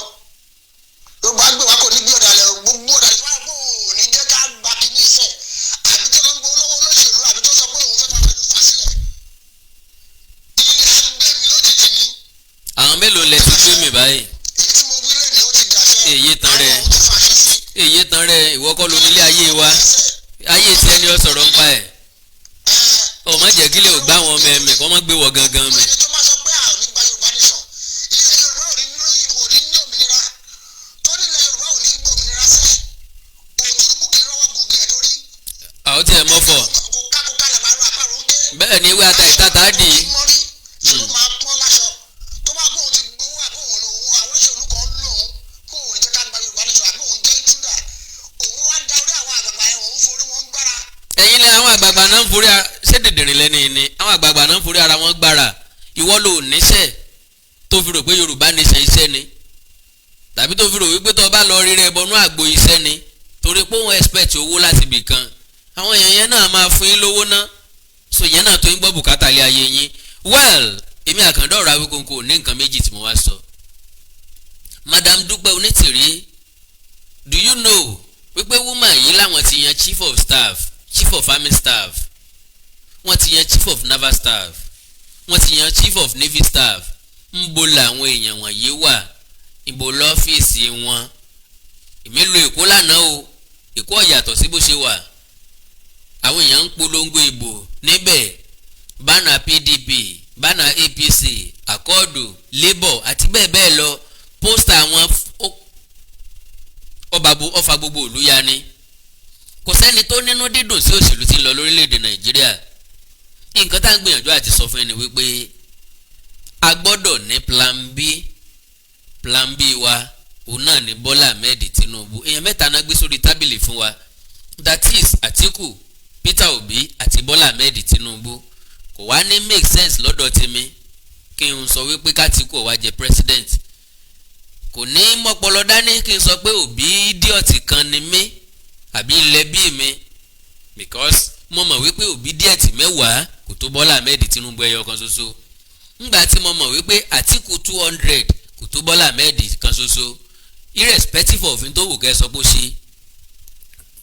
Yorùbá gbé wa kò ní gbé ọ̀dàlẹ̀ o gbogbo ọ̀dàlẹ̀ tó wà pé òun ní jẹ́ ká gba kínní iṣẹ́ àbí tó lọ ń gbọ́ lọ́wọ́ olóṣèlú àbí tó sọ pé òun fẹ́ máa fẹ́ fà sílẹ̀ ilé àgbẹ̀ mi lójijì ni. àwọn mélòó lẹ ti gbé mi báyìí. èyí tí mo wí lè ní ó ti dàṣẹ. èyí tán rẹ ìwọ kọ́ ló nílé ayé wa ayé tí ẹni ọ sọ̀rọ̀ ń pa ẹ̀ ọ má jẹ́ kí lè gbá wọn mẹ́mẹ́ kọ́ má gbé wọ gangan mi. àwọn tí ẹ mọ́ fọ̀ bẹ́ẹ̀ ni ìwé ata ìtata dì í. ẹ̀yin lẹ àwọn àgbààgbà náà ń forí ṣé dèdèrè lẹ́ni ni àwọn àgbààgbà náà ń forí ara wọn gbára ìwọ ló níṣẹ́ tó fi rò pé Yorùbá nation iṣẹ́ ni tàbí tó fi rò wípé tó bá lọ rí rẹ bọnú àgbo iṣẹ́ ni torí pé òun expect owó láti bì kan àwọn èèyàn yẹn náà máa fún yín lówó ná so yẹn náà tó ń gbọ́ bùkátà lé ayé yín well èmi Àkàndá ọ̀rọ̀ Awikonko ní nǹkan méjì tí mo wá sọ. Madam Dupe Onitiri, do you know wípé woman yìí láwọn ti yan chief of staff chief of army staff wọ́n ti yan chief of naval staff wọ́n ti yan chief of navy staff ń bo làwọn èèyàn wọ̀nyí wà ìbò lọ́fíìsì wọn èmi lo Èkó lánàá o Èkó ọ̀yàtọ̀ sí bó ṣe wà àwọn èèyàn ń polongo ìbò níbẹ̀ bánà PDP bánà APC àkọọdù Labour àti bẹ́ẹ̀ bẹ́ẹ̀ lọ pósítà àwọn ọfà gbogbo ìlú ya ni kò sẹ́ni tó nínú dídùn sí òṣèlú tí ń lọ lórílẹ̀‐èdè Nàìjíríà nǹkan tá à ń gbìyànjú àti sọ fún ẹni wípé a gbọ́dọ̀ ní plan B wa òun náà ní Bọ́lá Ahmed Tinubu èèyàn mẹ́ta náà gbé sórí tábìlì fún wa that is Atiku Peter Obi àti Bọ́lá Ahmed Tinubu kò wá ní make sense lọ́dọ̀ tèmi kí n sọ wípé k'Atiku ó wá jẹ president kò ní mọ́pọlọ dání kí n sọ pé Obi díọ̀tì kan ni mí àbí ilẹ̀ bí mi because mo mọ̀ wípé Obi díẹ̀tì mẹ́wàá kò tó Bọ́lá Ahmed Tinubu ẹyọ kan ṣoṣo ńgbà tí mo mọ̀ wípé Atiku 200 kò tó Bọ́lá Ahmed kan ṣoṣo irrespective of n tó wù kẹ́ sọ pé ó ṣe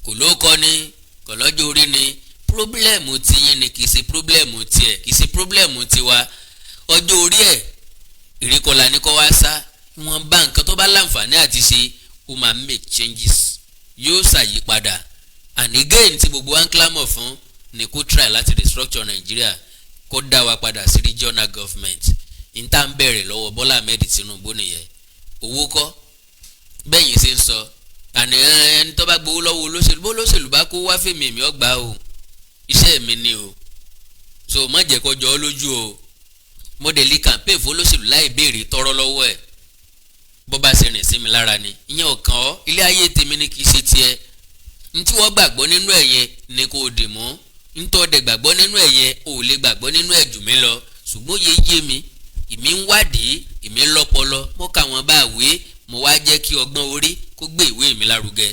kò ló kọ́ ni kò lọ́jọ́ orí ni pírọ́blẹ̀mù tiyín ni kì í ṣe pírọ́blẹ̀mù tiẹ̀ kì í ṣe pírọ́blẹ̀mù tiwa ọjọ́ orí ẹ̀ ìrìkọlà ní kọ́ wá sá wọn bá nǹkan tó bá láǹfààní àti ṣe ó máa make changes yóò ṣàyípadà and again tí gbogbo wa ń clamor fún ni kó try láti restructure Nigeria kó dá wa padà sí regional government níta ń bẹ̀rẹ̀ lọ́wọ́ Bọ́lá Ahmed Tinubu nìyẹn owó kọ́ bẹ́yìn ṣe ń sọ àní ẹni tó bá gbowó lọ́wọ́ olóṣèlú bó olóṣèlú bá kó wá fèmí èmi ọgbà o iṣẹ́ mi ni o so má jẹ́ kó jọ ọ́ lójú o mọ́dẹ̀lì campaign fún olóṣèlú láì béèrè tọrọ lọ́wọ́ ẹ̀ bó bá ṣe rìn sí mi lára ni ìyẹn ò kàn ọ́ ilé ayé tèmi ni kì í ṣe tiẹ̀ ntí wọ́n gbàgbọ́ nínú ẹ̀ yẹn ni kò dì mú ntọ́ dẹ̀ gbàgbọ́ nínú ẹ̀ yẹn ò lè gbàgbọ́ nínú ẹ̀ jù mí lọ ṣùgbọ́n yé mi ìmí ń wádìí ìmí ń lọ́pọlọ mo kà wọ́n bá wé mo wá jẹ́ kí ọgbọ́n orí kó gbé ìwé mi lárugẹ.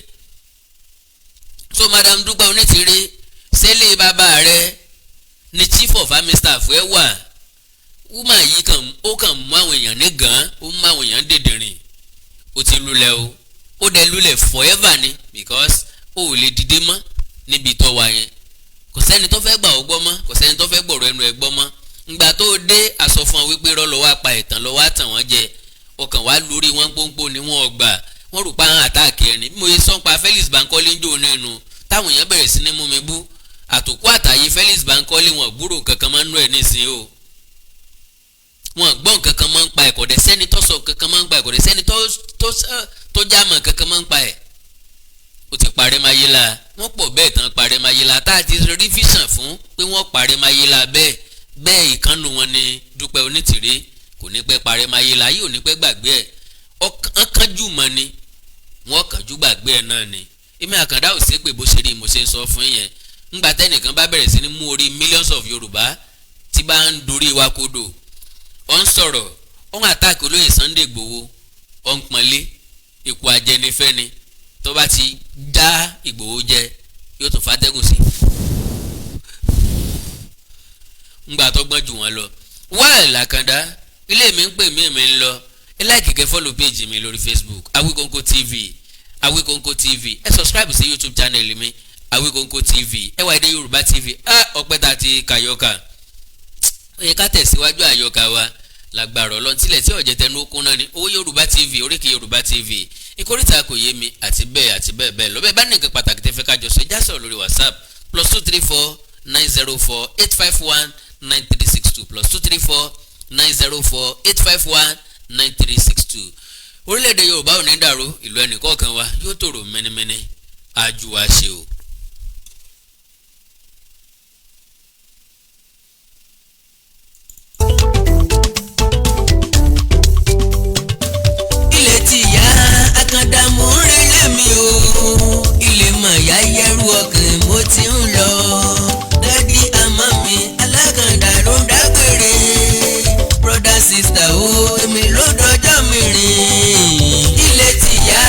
so madam Dúpẹ́ Onítìrí sẹ́lẹ̀ bàbá rẹ ni chief of army staff ẹ wà woman yìí ó kàn mú àwọn èèyàn ní gan ó mú àwọn èèyàn dèdèrìn ó ti lulẹ̀ o ó dẹ̀ lulẹ̀ forever ni because ó ò lè dìde mọ́ níbi tó wà yẹn kò sẹ́ni tó fẹ́ gbà ó gbọ́ mọ́ kò sẹ́ni tó fẹ́ gbọ̀rọ̀ ẹnu ẹ̀ gbọ́ mọ́ ngbà tó dé aṣọ fún ọ wípé rọ́ lọ́wọ́ apá ìtàn lọ́wọ́ àtàn wọ́n jẹ ọkàn wá lórí wọn gbóngbó ni wọ́n gbà wọ́n rò pa àtàkì ẹni bí mo yẹ sọ́npa Felix Bankole ń jò nínú táwọn èèyàn bẹ̀rẹ̀ sí ní mú mi bú àtòkú àtàyè Felix Bankole wọn gbúrò kankan máa ń nú ẹ̀ nísìnyí o wọn gbọ́n kankan máa ń pa ẹ̀kọ́ dẹ̀ sẹ́ni tó sọ kankan máa ń pa ẹ̀kọ́ dẹ̀ sẹ́ni tó jámọ̀ kankan máa ń pa ẹ̀ ó ti parẹ́ máyé la wọ́n pọ̀ bẹ́ẹ̀ tán parẹ́ máyé la tá a ti rí fíṣàn fún pé wọ́n parẹ́ máyé la bẹ́ẹ̀ ìkànnù wọn ni Dúpẹ́ Onítìrí kò ní pẹ́ parẹ́ máyé la yóò ní pẹ́ gbàgbé ẹ̀ ọkàn kánjú mọ́ ni wọ́n kánjú gbàgbé ẹ̀ náà ni èmi Àkàndá ò sí pé bó ṣe rí mo ṣe ń sọ fún yẹn ńgbà tẹ́nìkan bá bẹ̀rẹ̀ sí ní mú orí millions of Yorùbá tí bá ń dorí wa kodò ó ń sọ̀rọ̀ ó ń àtàkì olóyè Sunday Igboho ó ń pọ́nlé ipò ajẹnifẹ́ni tó bá ti dá Ìgbòho jẹ yóò tún fàtẹ́gùn sí ńgbà tó gbọ́n jù wọ́n lọ wáìlì Àkàndá ilé mi ń pè mí ń lọ ẹ like kẹ́ follow page mi lórí Facebook Awikonko TV ẹ subscribe sí YouTube channel mi Awikonko TV ẹ wá èdè Yorùbá TV ọpẹ́ tá a ti kàyọ́kà ó yẹ ká tẹ̀síwájú àyọkà wa lágbára Ọlọ́run tílẹ̀ tí ọ̀jẹ̀ tẹnu okun náà ni owó Yorùbá TV oríkì Yorùbá TV ìkórìtà kò yé mi àti bẹ́ẹ̀ lọ bẹ́ẹ̀ bá ní nǹkan pàtàkì tẹ́ fẹ́ kájọ sọ ìjà sọ̀rọ̀ lórí WhatsApp +234 904 851 9362 +234 904 851 9362 orílẹ̀-èdè Yorùbá ò ní dàrú ìlú ẹnìkọ̀ọ̀kan wa yóò tòrò mẹ́nẹ́mẹ́nẹ́ àjù wa ṣe o. ilé tìyá Àkàndá mò ń relé mi o ilé mọ̀ọ́yá yẹ́rù ọkàn mo ti ń lọ dádì àmọ́ mi Alákàndá ló ń dágbére brother sister o èmi ló dọjọ́ mi rìn ilé tìyá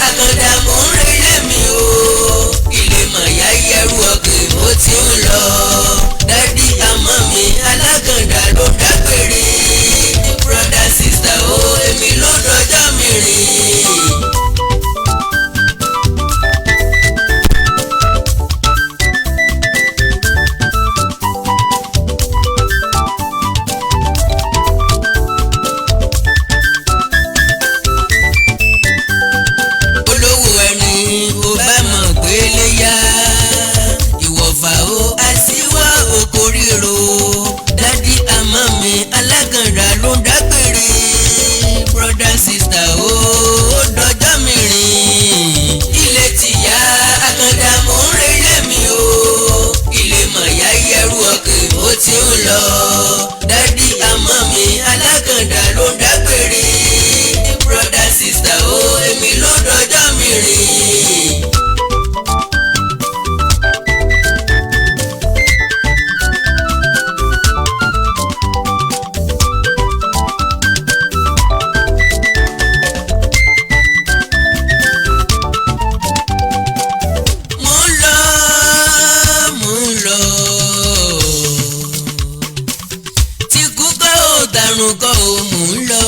Àkàndá mò ń relé mi o ilé mọ̀ọ́yá yẹ́rù ọkàn mo ti ń lọ dádì àmọ́ mi Alákàndá ló ń dágbére brother sister o èmi ló dọjọ́ mi rìn. olówó ẹni ò bá mọ̀ pé léyà ìwọ̀fà o àṣìwá oko ríro dádì àmọ́ mi Alákàndá ló ń dágbére brother sister o ó dọjọ́ mi rìn ilé tìyá Àkàndá mò ń relé mi o ilé mọ̀ọ́yá yẹ́rù ọkàn mo ti ń lọ dádì àmọ́ mi Alákàndá ló ń dágbére brother sister o èmi ló dọjọ́ mi rìn. Mò ń lọ tí kú kọ́ ò dàrún kọ́ ò mò ń lọ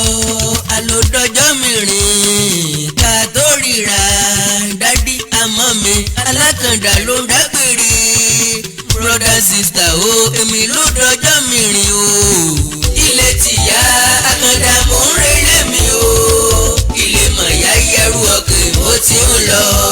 alódọjọ́ mi rìn ká tó ríra dádì àmọ́ mi Alákàndá ló ń dágbére brother sister o èmi ló dọjọ́ mi rìn o ilé tìyá Àkàndá mò ń relé mi o ilé mọ̀ọ́yá yẹ́rù ọkàn mo ti ń lọ.